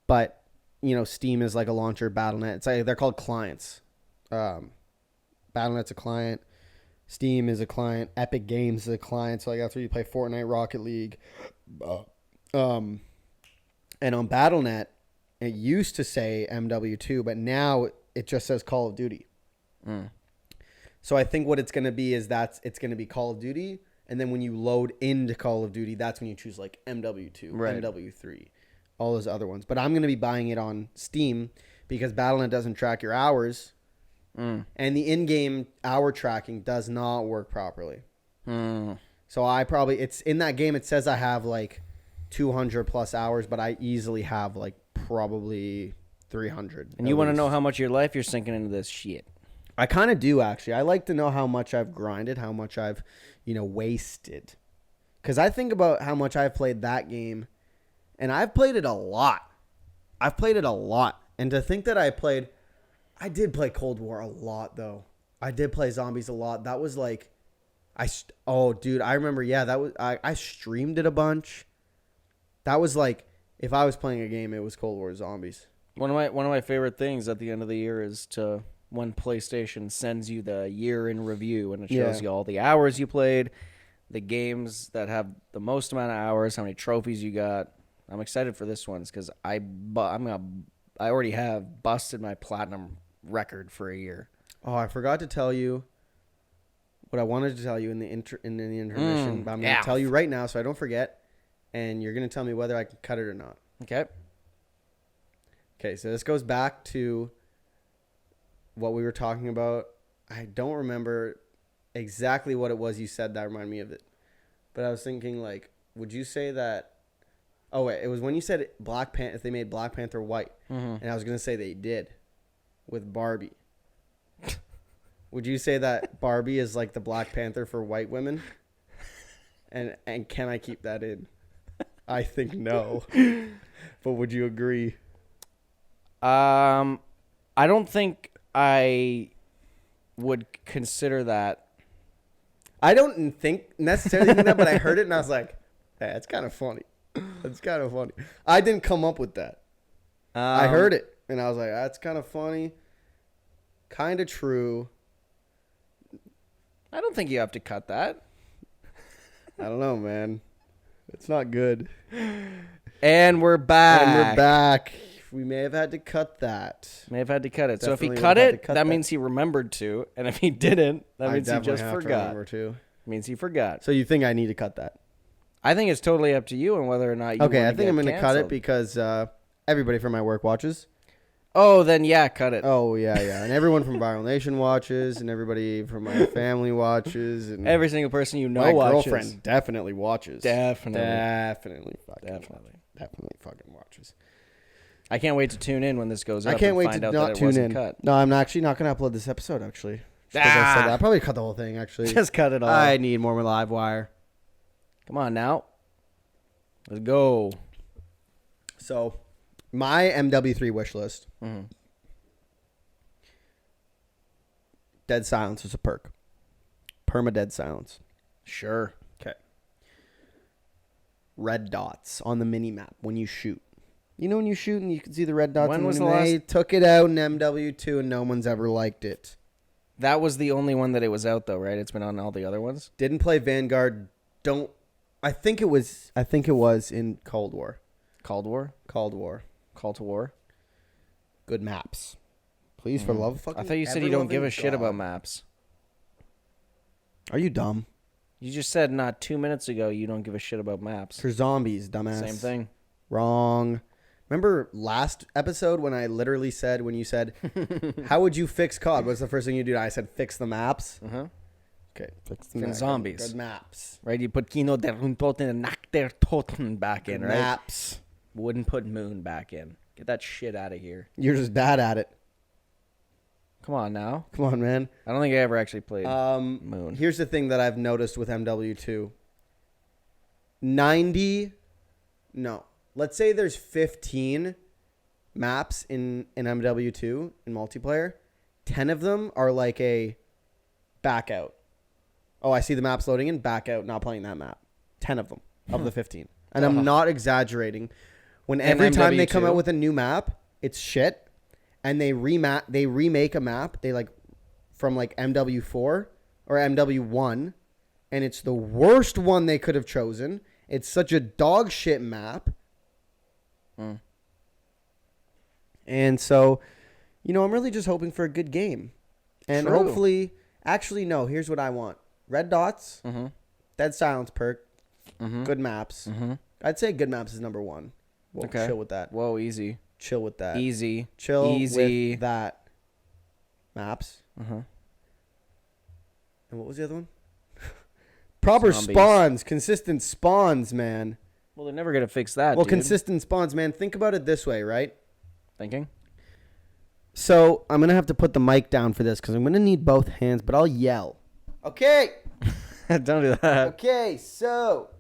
Speaker 1: but... You know, Steam is like a launcher. Battle.net, it's like they're called clients. Battle.net's a client. Steam is a client. Epic Games is a client. So like that's where you play Fortnite, Rocket League. And on Battle.net, it used to say MW2, but now it just says Call of Duty. So I think what it's going to be is it's going to be Call of Duty, and then when you load into Call of Duty, that's when you choose like MW2, right. MW3. All those other ones. But I'm going to be buying it on Steam because Battle.net doesn't track your hours. And the in-game hour tracking does not work properly. So it's in that game, it says I have like 200 plus hours, but I easily have like probably 300.
Speaker 2: And you want to know how much of your life you're sinking into this shit.
Speaker 1: I kind of do, actually. I like to know how much I've grinded, how much I've, wasted. Because I think about how much I've played that game. And I've played it a lot. And to think that I did play Cold War a lot, though. I did play Zombies a lot. That was like, dude, I remember, that was, I streamed it a bunch. That was like, if I was playing a game, it was Cold War Zombies.
Speaker 2: One of my favorite things at the end of the year is when PlayStation sends you the year in review, and it shows you all the hours you played, the games that have the most amount of hours, how many trophies you got. I'm excited for this one because I already have busted my platinum record for a year. Oh,
Speaker 1: I forgot to tell you what I wanted to tell you in the intermission, but I'm going to tell you right now so I don't forget, and you're going to tell me whether I can cut it or not.
Speaker 2: Okay.
Speaker 1: Okay, so this goes back to what we were talking about. I don't remember exactly what it was you said that reminded me of it, but I was thinking, like, would you say that... Oh, wait. It was when you said if they made Black Panther white. And I was going to say they did with Barbie. Would you say that Barbie is like the Black Panther for white women? And can I keep that in? I think no. But would you agree?
Speaker 2: I don't think I would consider that.
Speaker 1: I don't necessarily think that, but I heard it and I was like, hey, that's kind of funny. That's kind of funny. I didn't come up with that. I heard it, and I was like, that's kind of funny. Kind of true.
Speaker 2: I don't think you have to cut that.
Speaker 1: I don't know, man. It's not good.
Speaker 2: And we're back.
Speaker 1: We may have had to cut that.
Speaker 2: May have had to cut it. Definitely. So if he cut it, that means he remembered to. And if he didn't, that means he just forgot. Means he forgot.
Speaker 1: So you think I need to cut that?
Speaker 2: I think it's totally up to you on whether or not you
Speaker 1: Okay, I think I'm going to cut it because everybody from my work watches.
Speaker 2: Oh, then yeah, cut it.
Speaker 1: Oh, yeah. And everyone from Viral Nation watches, and everybody from my family watches. And
Speaker 2: every single person you know watches.
Speaker 1: My girlfriend definitely watches.
Speaker 2: Definitely
Speaker 1: fucking watches.
Speaker 2: I can't wait to tune in when this goes up.
Speaker 1: I can't wait to not tune in.
Speaker 2: Cut.
Speaker 1: No, I'm actually not going to upload this episode, actually. I said that. I'll probably cut the whole thing, actually.
Speaker 2: Just cut it all.
Speaker 1: I need more live wire.
Speaker 2: Come on now. Let's go.
Speaker 1: So, my MW3 wish list. Dead silence is a perk. permadead silence.
Speaker 2: Sure.
Speaker 1: Okay. Red dots on the mini map when you shoot. You know when you shoot and you can see the red dots?
Speaker 2: When was
Speaker 1: they took it out in MW2 and no one's ever liked it.
Speaker 2: That was the only one that it was out, though, right? It's been on all the other ones?
Speaker 1: Didn't play Vanguard. I think it was in Cold War.
Speaker 2: Cold War?
Speaker 1: Cold War.
Speaker 2: Call to War?
Speaker 1: Good maps. Please, for love of fucking
Speaker 2: I thought you said you don't give a shit about maps.
Speaker 1: Are you dumb?
Speaker 2: You just said not 2 minutes ago you don't give a shit about maps.
Speaker 1: For zombies, dumbass.
Speaker 2: Same thing.
Speaker 1: Wrong. Remember last episode when I literally said, when you said, how would you fix COD? What's the first thing you do? I said, fix the maps.
Speaker 2: Uh-huh.
Speaker 1: Okay. Fix the
Speaker 2: And zombies.
Speaker 1: Good maps.
Speaker 2: Right? You put Kino der Untoten and Nacht der Toten back in, right?
Speaker 1: Maps.
Speaker 2: Wouldn't put Moon back in. Get that shit out of here.
Speaker 1: You're just bad at it.
Speaker 2: Come on now.
Speaker 1: Come on, man.
Speaker 2: I don't think I ever actually played Moon.
Speaker 1: Here's the thing that I've noticed with MW2. Let's say there's 15 maps in MW2 in multiplayer. 10 of them are like a back out. Oh, I see the maps loading in, back out, not playing that map. 10 of them of the 15. And I'm not exaggerating. When every time they come out with a new map, it's shit. And they remake a map, they like from like MW4 or MW1, and it's the worst one they could have chosen. It's such a dog shit map. And so, I'm really just hoping for a good game. And hopefully, actually, no, here's what I want. Red dots, dead silence perk, good maps. I'd say good maps is number one. We'll chill with that.
Speaker 2: Whoa, easy.
Speaker 1: Chill with that.
Speaker 2: Easy.
Speaker 1: Chill
Speaker 2: easy.
Speaker 1: with that. Maps.
Speaker 2: Uh-huh.
Speaker 1: And what was the other one? Proper
Speaker 2: Zombies.
Speaker 1: spawns. Consistent spawns, man.
Speaker 2: Well, they're never going to fix that,
Speaker 1: Well,
Speaker 2: dude.
Speaker 1: consistent spawns, man. Think about it this way, right?
Speaker 2: Thinking?
Speaker 1: So, I'm going to have to put the mic down for this because I'm going to need both hands, but I'll yell. Okay.
Speaker 2: Don't do that.
Speaker 1: Okay, so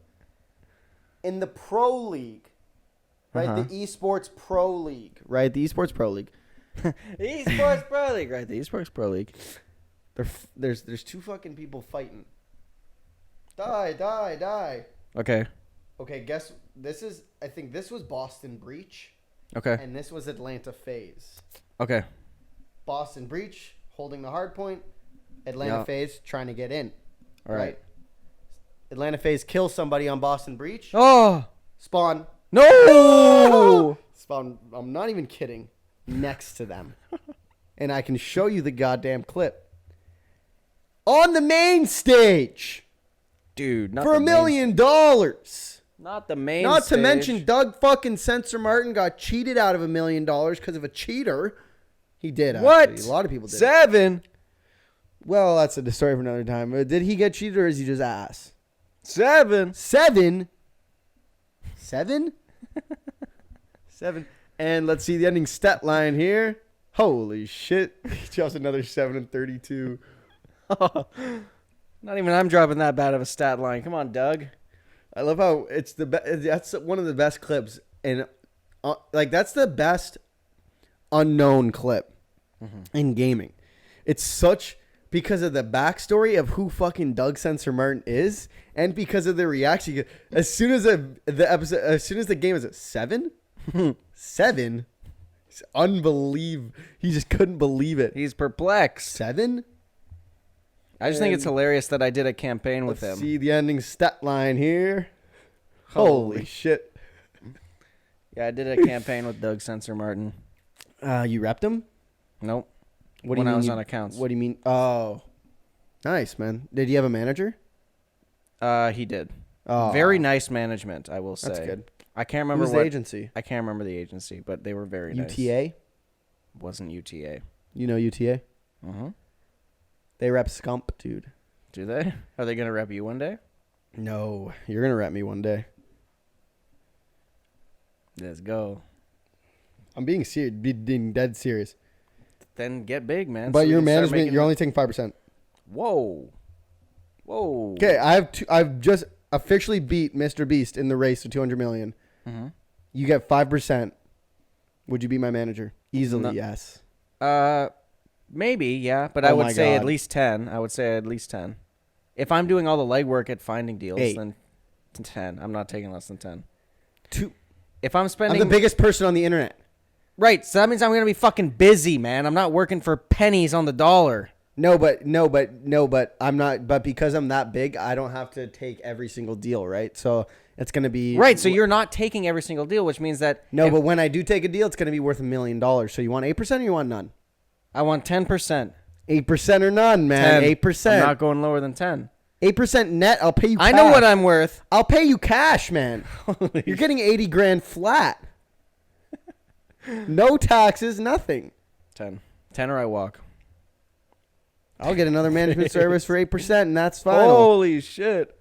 Speaker 1: in the Pro League, right? The Esports Pro League, right? The Esports Pro League.
Speaker 2: Esports Pro League, right? The Esports Pro League.
Speaker 1: There's two fucking people fighting. Die.
Speaker 2: Okay.
Speaker 1: Okay, I think this was Boston Breach.
Speaker 2: Okay.
Speaker 1: And this was Atlanta FaZe.
Speaker 2: Okay.
Speaker 1: Boston Breach holding the hard point. Atlanta FaZe trying to get in.
Speaker 2: All right.
Speaker 1: Atlanta FaZe kills somebody on Boston Breach.
Speaker 2: Oh!
Speaker 1: Spawn.
Speaker 2: No!
Speaker 1: Spawn, I'm not even kidding. Next to them. And I can show you the goddamn clip. On the main stage.
Speaker 2: Dude, not
Speaker 1: for $1 million.
Speaker 2: Not the main
Speaker 1: Not
Speaker 2: stage.
Speaker 1: to mention Doug fucking Sensor Martin got cheated out of $1 million because of a cheater. He did, actually.
Speaker 2: What?
Speaker 1: A lot of people did.
Speaker 2: 7?
Speaker 1: Well, that's a story for another time. Did he get cheated or is he just ass?
Speaker 2: 7?
Speaker 1: 7? 7? 7. And let's see the ending stat line here. Holy shit. Just another 7 and 32.
Speaker 2: Not even I'm dropping that bad of a stat line. Come on, Doug.
Speaker 1: I love how it's that's one of the best clips. And that's the best unknown clip in gaming. It's such because of the backstory of who fucking Doug Sensor Martin is, and because of the reaction. As soon as the game is at 7, 7, it's unbelievable. He just couldn't believe it.
Speaker 2: He's perplexed.
Speaker 1: 7.
Speaker 2: I just think it's hilarious that I did a campaign with him.
Speaker 1: Let's see the ending stat line here. Holy shit.
Speaker 2: Yeah, I did a campaign with Doug Sensor Martin.
Speaker 1: You repped him?
Speaker 2: Nope.
Speaker 1: What do you
Speaker 2: when
Speaker 1: mean
Speaker 2: I was on accounts.
Speaker 1: What do you mean? Oh, nice, man. Did you have a manager?
Speaker 2: He did.
Speaker 1: Oh,
Speaker 2: very nice management, I will say.
Speaker 1: That's good.
Speaker 2: I can't remember
Speaker 1: Who's the agency?
Speaker 2: I can't remember the agency, but they were very nice.
Speaker 1: UTA?
Speaker 2: Wasn't UTA.
Speaker 1: You know UTA?
Speaker 2: Uh-huh.
Speaker 1: They rep Scump, dude.
Speaker 2: Do they? Are they going to rep you one day?
Speaker 1: No, you're going to rep me one day.
Speaker 2: Let's go.
Speaker 1: I'm being serious, being dead serious.
Speaker 2: Then get big, man.
Speaker 1: But
Speaker 2: so
Speaker 1: your management, you're only taking 5%.
Speaker 2: Whoa.
Speaker 1: Okay, I've just officially beat Mr. Beast in the race to 200 million.
Speaker 2: Mm-hmm.
Speaker 1: You get 5%. Would you be my manager? Easily,
Speaker 2: No.
Speaker 1: yes.
Speaker 2: Maybe, yeah, but
Speaker 1: Oh
Speaker 2: I would
Speaker 1: my
Speaker 2: say
Speaker 1: God.
Speaker 2: at least 10. I would say at least 10. If I'm doing all the legwork at finding deals,
Speaker 1: 8.
Speaker 2: then 10. I'm not taking less than 10.
Speaker 1: 2.
Speaker 2: If I'm spending...
Speaker 1: I'm the biggest person on the internet.
Speaker 2: Right, so that means I'm going to be fucking busy, man. I'm not working for pennies on the dollar.
Speaker 1: No, but I'm not. But because I'm that big, I don't have to take every single deal, right? So it's going to be...
Speaker 2: Right, so you're not taking every single deal, which means that...
Speaker 1: No, but when I do take a deal, it's going to be worth $1 million. So you want 8% or you want none?
Speaker 2: I want 10%.
Speaker 1: 8% or none, man.
Speaker 2: 10.
Speaker 1: 8%.
Speaker 2: I'm not going lower than 10.
Speaker 1: 8% net. I'll pay you cash.
Speaker 2: I know what I'm worth.
Speaker 1: I'll pay you cash, man. You're getting 80 grand flat. No taxes, nothing.
Speaker 2: 10. 10 or I walk.
Speaker 1: I'll get another management service for 8%, and that's final.
Speaker 2: Holy shit.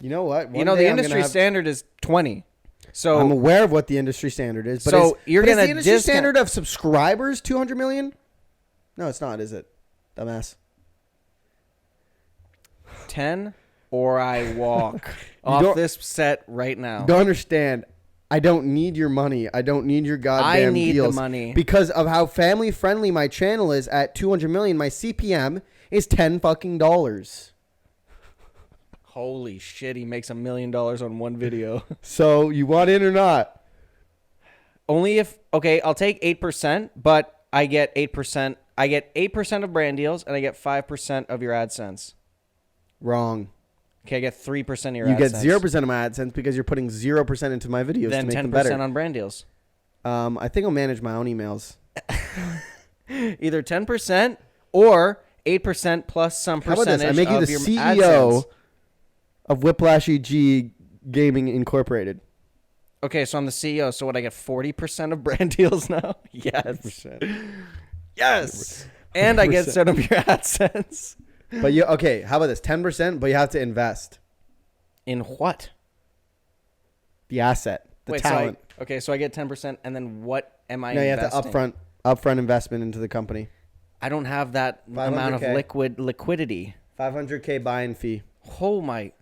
Speaker 1: You know what?
Speaker 2: The industry standard is 20. So
Speaker 1: I'm aware of what the industry standard is. But
Speaker 2: so you're going to
Speaker 1: is the industry standard of subscribers 200 million? No, it's not, is it? Dumbass.
Speaker 2: 10 or I walk off this set right now.
Speaker 1: You don't understand. I don't need your money. I don't need your goddamn deals.
Speaker 2: I need the money.
Speaker 1: Because of how family friendly my channel is at 200 million, my CPM is $10 fucking dollars.
Speaker 2: Holy shit, he makes $1 million on one video.
Speaker 1: So you want in or not?
Speaker 2: Only if, okay, I'll take 8%, but I get 8%. I get 8% of brand deals and I get 5% of your AdSense.
Speaker 1: Wrong.
Speaker 2: Okay, I get 3% of your
Speaker 1: AdSense.
Speaker 2: AdSense.
Speaker 1: You get 0% of my AdSense because you're putting 0% into my videos
Speaker 2: then
Speaker 1: to make
Speaker 2: 10%
Speaker 1: them better.
Speaker 2: on brand deals.
Speaker 1: I think I'll manage my own emails.
Speaker 2: Either 10% or 8% plus some percentage.
Speaker 1: How about this? I make you the CEO
Speaker 2: AdSense.
Speaker 1: of Whiplash EG Gaming Incorporated.
Speaker 2: Okay, so I'm the CEO. So what? I get 40% of brand deals now. Yes.
Speaker 1: 100%.
Speaker 2: Yes. 100%. And I get some of your AdSense.
Speaker 1: But you okay? How about this? 10%, but you have to invest
Speaker 2: in what?
Speaker 1: The asset, the talent.
Speaker 2: So I get 10%, and then what am I?
Speaker 1: No, you
Speaker 2: investing?
Speaker 1: have to upfront investment into the company.
Speaker 2: I don't have that amount of liquidity.
Speaker 1: 500K buy-in fee.
Speaker 2: Oh my!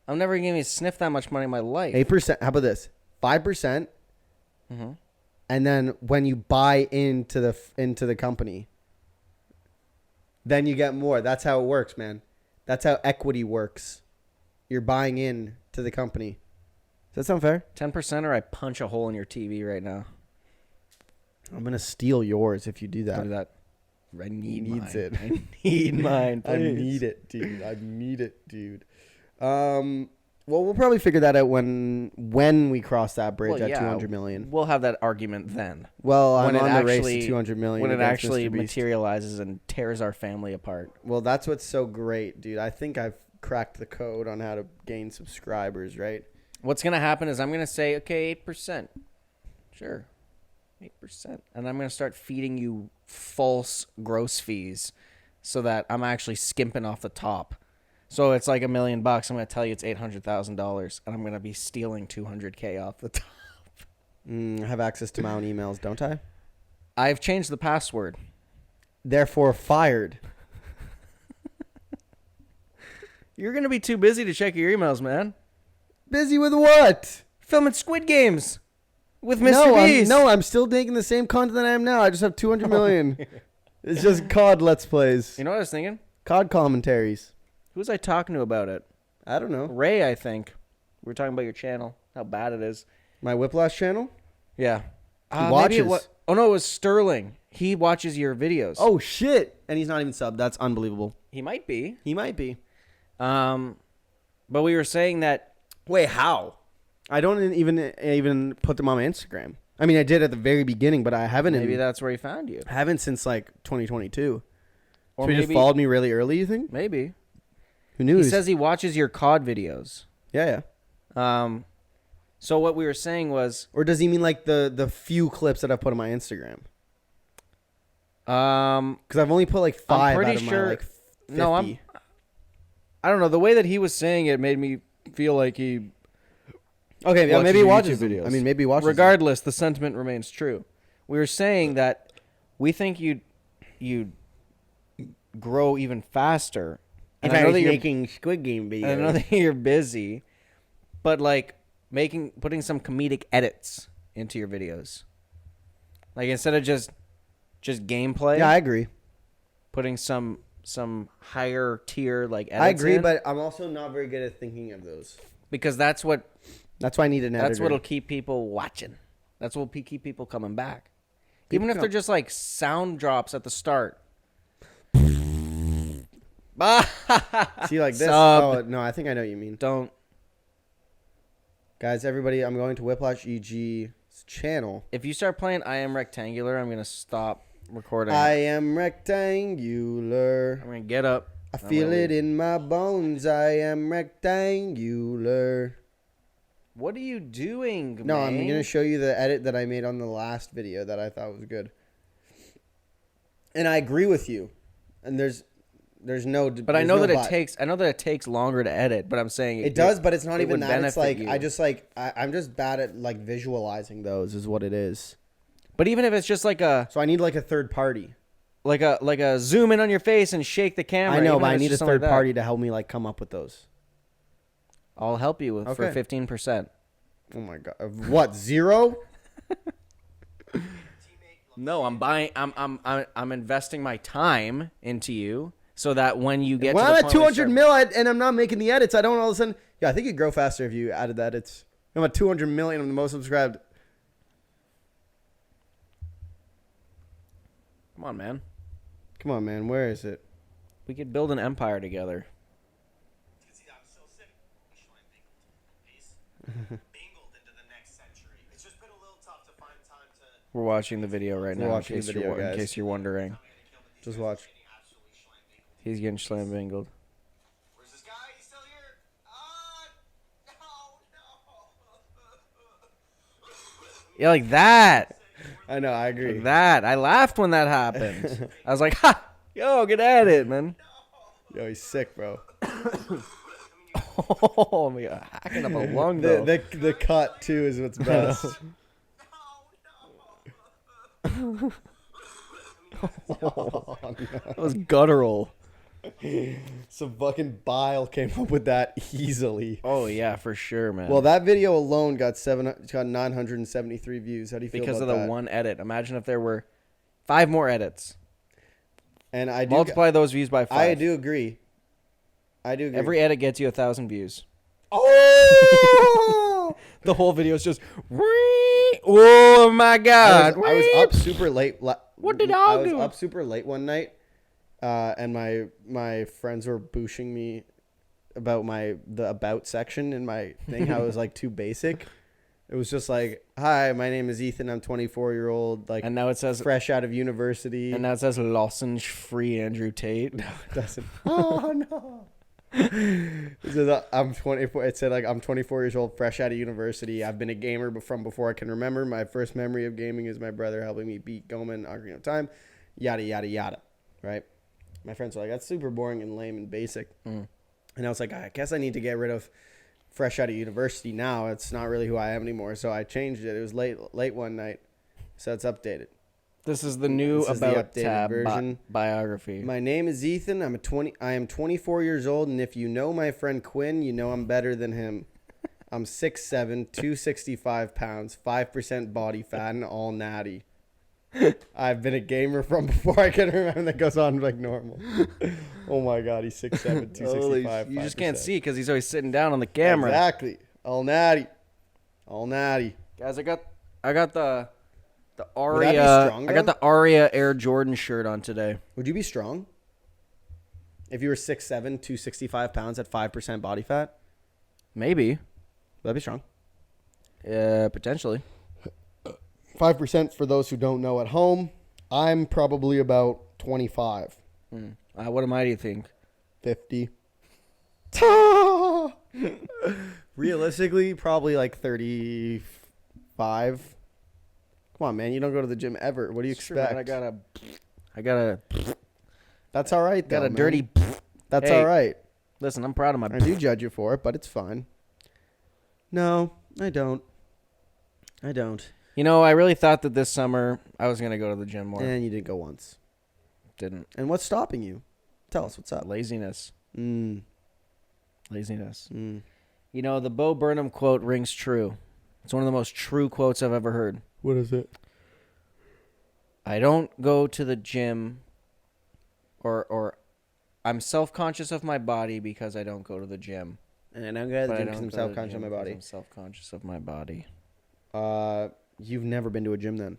Speaker 2: I'm never going to sniff that much money in my life.
Speaker 1: 8%. How about this? 5%.
Speaker 2: Mm-hmm.
Speaker 1: And then when you buy into the company, then you get more. That's how it works, man. That's how equity works. You're buying in to the company. Does that sound fair?
Speaker 2: 10% or I punch a hole in your TV right now.
Speaker 1: I'm going to steal yours if you do that.
Speaker 2: Do that. I need
Speaker 1: needs
Speaker 2: mine.
Speaker 1: it.
Speaker 2: I need mine, please.
Speaker 1: I need it, dude. I need it, dude. Well, we'll probably figure that out when we cross that bridge at 200 million.
Speaker 2: We'll have that argument then.
Speaker 1: Well, I'm on the race to 200 million.
Speaker 2: When it actually materializes and tears our family apart.
Speaker 1: Well, that's what's so great, dude. I think I've cracked the code on how to gain subscribers, right?
Speaker 2: What's going to happen is I'm going to say, okay, 8%. Sure. 8%. And I'm going to start feeding you false gross fees so that I'm actually skimping off the top. So it's like $1 million. I'm going to tell you it's $800,000, and I'm going to be stealing $200K off the top.
Speaker 1: I have access to my own emails, don't I?
Speaker 2: I've changed the password.
Speaker 1: Therefore, fired.
Speaker 2: You're going to be too busy to check your emails, man.
Speaker 1: Busy with what?
Speaker 2: Filming Squid Games with Mr. Beast.
Speaker 1: I'm still making the same content that I am now. I just have 200 million. It's just COD Let's Plays.
Speaker 2: You know what I was thinking?
Speaker 1: COD commentaries.
Speaker 2: Who was I talking to about it?
Speaker 1: I don't know.
Speaker 2: Ray, I think. We were talking about your channel, how bad it is.
Speaker 1: My Whiplash channel?
Speaker 2: Yeah.
Speaker 1: He watches.
Speaker 2: No, it was Sterling. He watches your videos.
Speaker 1: Oh, shit. And he's not even subbed. That's unbelievable.
Speaker 2: He might be.
Speaker 1: He might be.
Speaker 2: But we were saying that...
Speaker 1: Wait, how? I don't even put them on my Instagram. I mean, I did at the very beginning, but I haven't.
Speaker 2: Maybe that's where he found you.
Speaker 1: I haven't since like 2022.
Speaker 2: Or
Speaker 1: so he just followed me really early, you think?
Speaker 2: Maybe.
Speaker 1: Who knew?
Speaker 2: He says he watches your COD videos.
Speaker 1: Yeah.
Speaker 2: So what we were saying was...
Speaker 1: Or does he mean like the few clips that I put on my Instagram? Because I've only put like 5
Speaker 2: I'm pretty
Speaker 1: out of
Speaker 2: sure,
Speaker 1: my like 50.
Speaker 2: No, I don't know. The way that he was saying it made me feel like he...
Speaker 1: Okay, yeah, maybe he watches
Speaker 2: videos.
Speaker 1: I mean, maybe he watches
Speaker 2: Regardless, the sentiment remains true. We were saying that we think you'd grow even faster.
Speaker 1: If I was making Squid Game videos.
Speaker 2: I know that you're busy, but like putting some comedic edits into your videos. Like instead of just gameplay.
Speaker 1: Yeah, I agree.
Speaker 2: Putting some some higher tier like edits.
Speaker 1: I agree, but I'm also not very good at thinking of those.
Speaker 2: Because that's why I need an editor. That's what'll keep people watching. That's what'll keep people coming back. Even if they're just like sound drops at the start.
Speaker 1: See, like this. Oh, no, I think I know what you mean.
Speaker 2: Don't.
Speaker 1: Guys, everybody, I'm going to Whiplash EG's channel.
Speaker 2: If you start playing I Am Rectangular, I'm going to stop recording.
Speaker 1: I am rectangular.
Speaker 2: I'm going to get up.
Speaker 1: I feel it in my bones. I am rectangular.
Speaker 2: What are you doing,
Speaker 1: No,
Speaker 2: man?
Speaker 1: I'm going to show you the edit that I made on the last video that I thought was good. And I agree with you. And there's no.
Speaker 2: But I know that it takes longer to edit. But I'm saying
Speaker 1: it does. But it's not even that. It's like I'm just bad at like visualizing those. Is what it is.
Speaker 2: But even if it's just like a.
Speaker 1: So I need like a third party.
Speaker 2: Like a zoom in on your face and shake the camera.
Speaker 1: I know, but I need a third party to help me like come up with those.
Speaker 2: I'll help you for 15%.
Speaker 1: Oh my god! What, 0?
Speaker 2: No, I'm investing my time into you so that when you get
Speaker 1: when
Speaker 2: to the
Speaker 1: I'm
Speaker 2: point
Speaker 1: at 200 mil and I'm not making the edits, I don't all of a sudden. Yeah, I think you'd grow faster if you added the edits. I'm at 200 million. I'm the most subscribed.
Speaker 2: Come on, man.
Speaker 1: Come on, man. Where is it?
Speaker 2: We could build an empire together. We're watching the video right now. In case you're wondering.
Speaker 1: Just watch.
Speaker 2: He's getting slam bingled.
Speaker 3: Where's this guy? He's still here. No.
Speaker 2: Yeah, like that.
Speaker 1: I know. I agree.
Speaker 2: Like that. I laughed when that happened. I was like, ha! Yo, get at it, man.
Speaker 1: Yo, he's sick, bro.
Speaker 2: Oh, my God. Hacking up a lung, though.
Speaker 1: The cut, too, is what's best.
Speaker 2: Oh, no. That was guttural.
Speaker 1: Some fucking bile came up with that easily.
Speaker 2: Oh, yeah, for sure, man.
Speaker 1: Well, that video alone got 973 views. How do you feel
Speaker 2: because
Speaker 1: about
Speaker 2: of the one edit? Imagine if there were 5 more edits.
Speaker 1: And I do
Speaker 2: multiply those views by 5.
Speaker 1: I do agree.
Speaker 2: Every edit gets you 1,000 views.
Speaker 1: Oh!
Speaker 2: The whole video is just. Oh my God!
Speaker 1: I was up super late.
Speaker 2: What did
Speaker 1: I
Speaker 2: do?
Speaker 1: was up super late one night, and my friends were booshing me about the about section in my thing. How it was like too basic. It was just like, "Hi, my name is Ethan. I'm 24-year-old. Like,
Speaker 2: and now it says
Speaker 1: fresh out of university.
Speaker 2: And now it says lozenge-free Andrew Tate.
Speaker 1: No, it doesn't. Oh no. It said I'm 24. It said like I'm 24 years old, fresh out of university. I've been a gamer from before I can remember. My first memory of gaming is my brother helping me beat Goman Ocarina of Time. Yada yada yada. Right? My friends were like, that's super boring and lame and basic. And I was like, I guess I need to get rid of fresh out of university now. It's not really who I am anymore. So I changed it. It was late one night, so it's updated.
Speaker 2: This is the new about tab version. Biography.
Speaker 1: My name is Ethan. I am 24 years old, and if you know my friend Quinn, you know I'm better than him. I'm 6'7", 265 pounds, 5% body fat, and all natty. I've been a gamer from before I can remember. That goes on like normal. Oh my God, he's 6'7", 265.
Speaker 2: You just can't see because he's always sitting down on the camera.
Speaker 1: Exactly. All natty.
Speaker 2: Guys, I got the Aria. I got the Aria Air Jordan shirt on today.
Speaker 1: Would you be strong if you were 6'7", 265 pounds at 5% body fat?
Speaker 2: Maybe.
Speaker 1: Would that be strong?
Speaker 2: Potentially.
Speaker 1: 5% for those who don't know at home. I'm probably about 25.
Speaker 2: What am I, do you think?
Speaker 1: 50. Realistically, probably like 35. Come on, man. You don't go to the gym ever. What do you expect?
Speaker 2: Man, I gotta.
Speaker 1: That's all right, though,
Speaker 2: got a dirty.
Speaker 1: That's all right.
Speaker 2: Listen, I'm proud of my.
Speaker 1: I do judge you for it, but it's fine. No, I don't.
Speaker 2: You know, I really thought that this summer I was gonna go to the gym more.
Speaker 1: And you didn't go once.
Speaker 2: Didn't.
Speaker 1: And what's stopping you? Tell us what's up.
Speaker 2: Laziness. Laziness.
Speaker 1: Mm.
Speaker 2: You know, the Bo Burnham quote rings true. It's one of the most true quotes I've ever heard.
Speaker 1: What is it?
Speaker 2: I don't go to the gym or I'm self-conscious of my body because I don't go to the gym.
Speaker 1: And I'm glad
Speaker 2: But I
Speaker 1: because
Speaker 2: don't
Speaker 1: I'm
Speaker 2: go to the
Speaker 1: self-conscious of
Speaker 2: gym
Speaker 1: my
Speaker 2: because
Speaker 1: body.
Speaker 2: I'm self-conscious of my body.
Speaker 1: You've never been to a gym then.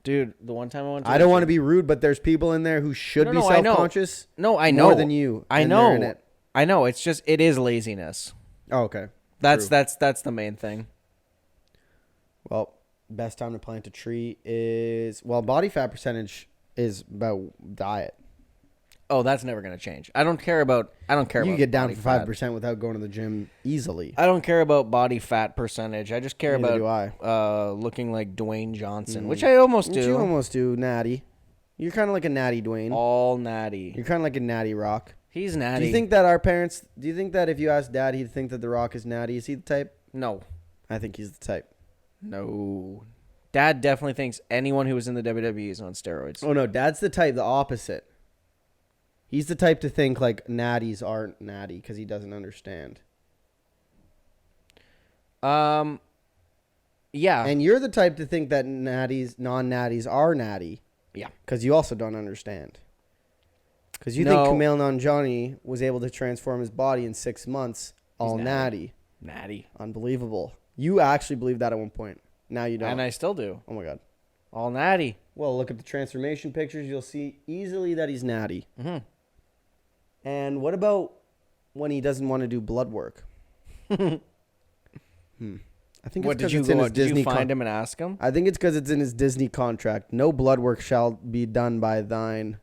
Speaker 2: Dude, the one time I went to
Speaker 1: I don't want to be rude, but there's people in there who should be
Speaker 2: I know.
Speaker 1: self-conscious.
Speaker 2: No, I know.
Speaker 1: More than you.
Speaker 2: I
Speaker 1: and they're in
Speaker 2: know.
Speaker 1: it.
Speaker 2: I know. It's just, it is laziness.
Speaker 1: Oh, okay.
Speaker 2: That's
Speaker 1: True.
Speaker 2: that's the main thing.
Speaker 1: Well, best time to plant a tree is, well, body fat percentage is about diet.
Speaker 2: Oh, that's never going to change. I don't care about
Speaker 1: You can get down
Speaker 2: body
Speaker 1: to
Speaker 2: fat.
Speaker 1: 5% without going to the gym easily.
Speaker 2: I don't care about body fat percentage. I just care
Speaker 1: Neither do
Speaker 2: about looking like Dwayne Johnson, which I almost do.
Speaker 1: You almost do, natty. You're kind of like a natty Dwayne.
Speaker 2: All natty.
Speaker 1: You're kind of like a natty Rock.
Speaker 2: He's natty.
Speaker 1: Do you think that if you ask Dad, he'd think that The Rock is natty? Is he the type?
Speaker 2: No.
Speaker 1: I think he's the type.
Speaker 2: No. Dad definitely thinks anyone who was in the WWE is on steroids.
Speaker 1: Oh, no. Dad's the type, the opposite. He's the type to think like natties aren't natty because he doesn't understand.
Speaker 2: Yeah.
Speaker 1: And you're the type to think that non-natties are natty.
Speaker 2: Yeah.
Speaker 1: Because you also don't understand. Because you
Speaker 2: No.
Speaker 1: think Kumail Nanjiani was able to transform his body in 6 months, all natty.
Speaker 2: Natty.
Speaker 1: Unbelievable. You actually believed that at one point. Now you don't.
Speaker 2: And I still do.
Speaker 1: Oh, my God.
Speaker 2: All natty.
Speaker 1: Well, look at the transformation pictures. You'll see easily that he's natty.
Speaker 2: Mm-hmm.
Speaker 1: And what about when he doesn't want to do blood work? I think
Speaker 2: What
Speaker 1: it's
Speaker 2: did
Speaker 1: 'cause
Speaker 2: you
Speaker 1: it's in
Speaker 2: go?
Speaker 1: his
Speaker 2: Did
Speaker 1: Disney
Speaker 2: you find him and ask him?
Speaker 1: I think it's because it's in his Disney contract. No blood work shall be done by thine.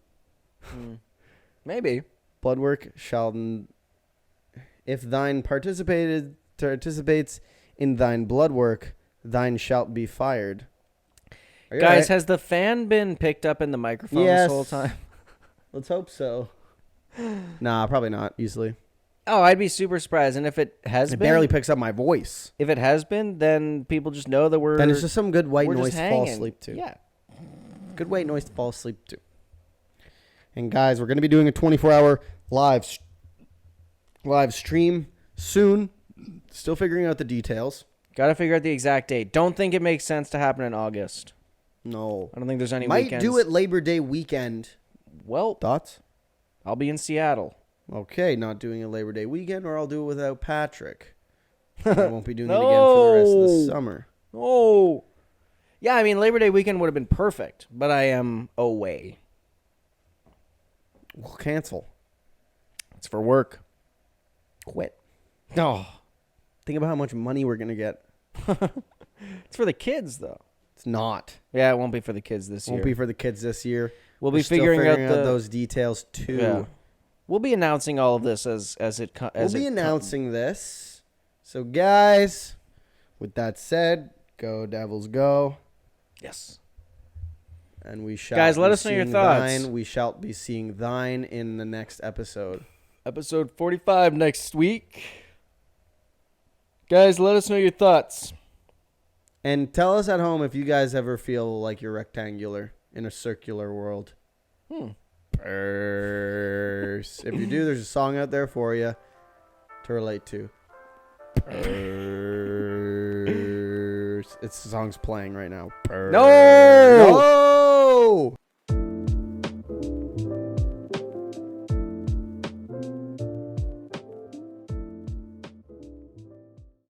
Speaker 2: Maybe.
Speaker 1: Blood work if thine participates in thine blood work, thine shalt be fired. Are you
Speaker 2: Guys,
Speaker 1: all right?
Speaker 2: has the fan been picked up in the microphone
Speaker 1: Yes.
Speaker 2: this whole time?
Speaker 1: Let's hope so. Nah, probably not. Easily.
Speaker 2: Oh, I'd be super surprised. And if it has
Speaker 1: It
Speaker 2: been,
Speaker 1: barely picks up my voice.
Speaker 2: if it has been, then people just know that we're.
Speaker 1: Then it's just some good white
Speaker 2: we're
Speaker 1: noise
Speaker 2: just
Speaker 1: to fall
Speaker 2: hanging.
Speaker 1: asleep to.
Speaker 2: Yeah.
Speaker 1: Good white noise to fall asleep to. And guys, we're going to be doing a 24-hour live stream soon. Still figuring out the details.
Speaker 2: Got to figure out the exact date. Don't think it makes sense to happen in August.
Speaker 1: No.
Speaker 2: I don't think there's any
Speaker 1: Might
Speaker 2: weekends.
Speaker 1: do it Labor Day weekend.
Speaker 2: Well,
Speaker 1: Thoughts?
Speaker 2: I'll be in Seattle.
Speaker 1: Okay, not doing a Labor Day weekend, or I'll do it without Patrick. I won't be doing it again for the rest of the summer.
Speaker 2: Oh. Yeah, I mean, Labor Day weekend would have been perfect, but I am away.
Speaker 1: We'll cancel.
Speaker 2: It's for work.
Speaker 1: Quit.
Speaker 2: No.
Speaker 1: Think about how much money we're going to get.
Speaker 2: It's for the kids, though.
Speaker 1: It's not.
Speaker 2: Yeah, it won't be for the kids this year.
Speaker 1: Won't be for the kids this year.
Speaker 2: We'll
Speaker 1: We're
Speaker 2: be
Speaker 1: still
Speaker 2: figuring out
Speaker 1: those details, too.
Speaker 2: Yeah. We'll be announcing all of this as it comes.
Speaker 1: We'll be announcing this. So, guys, with that said, go Devils go.
Speaker 2: Yes.
Speaker 1: And we shall
Speaker 2: Guys, let
Speaker 1: be
Speaker 2: us know your
Speaker 1: seeing
Speaker 2: thoughts.
Speaker 1: Thine. We shall be seeing thine in the next episode.
Speaker 2: Episode 45 next week. Guys, let us know your thoughts.
Speaker 1: And tell us at home if you guys ever feel like you're rectangular in a circular world. Purse. If you do, there's a song out there for you to relate to. Purse. It's the song's playing right now. Purse.
Speaker 2: No!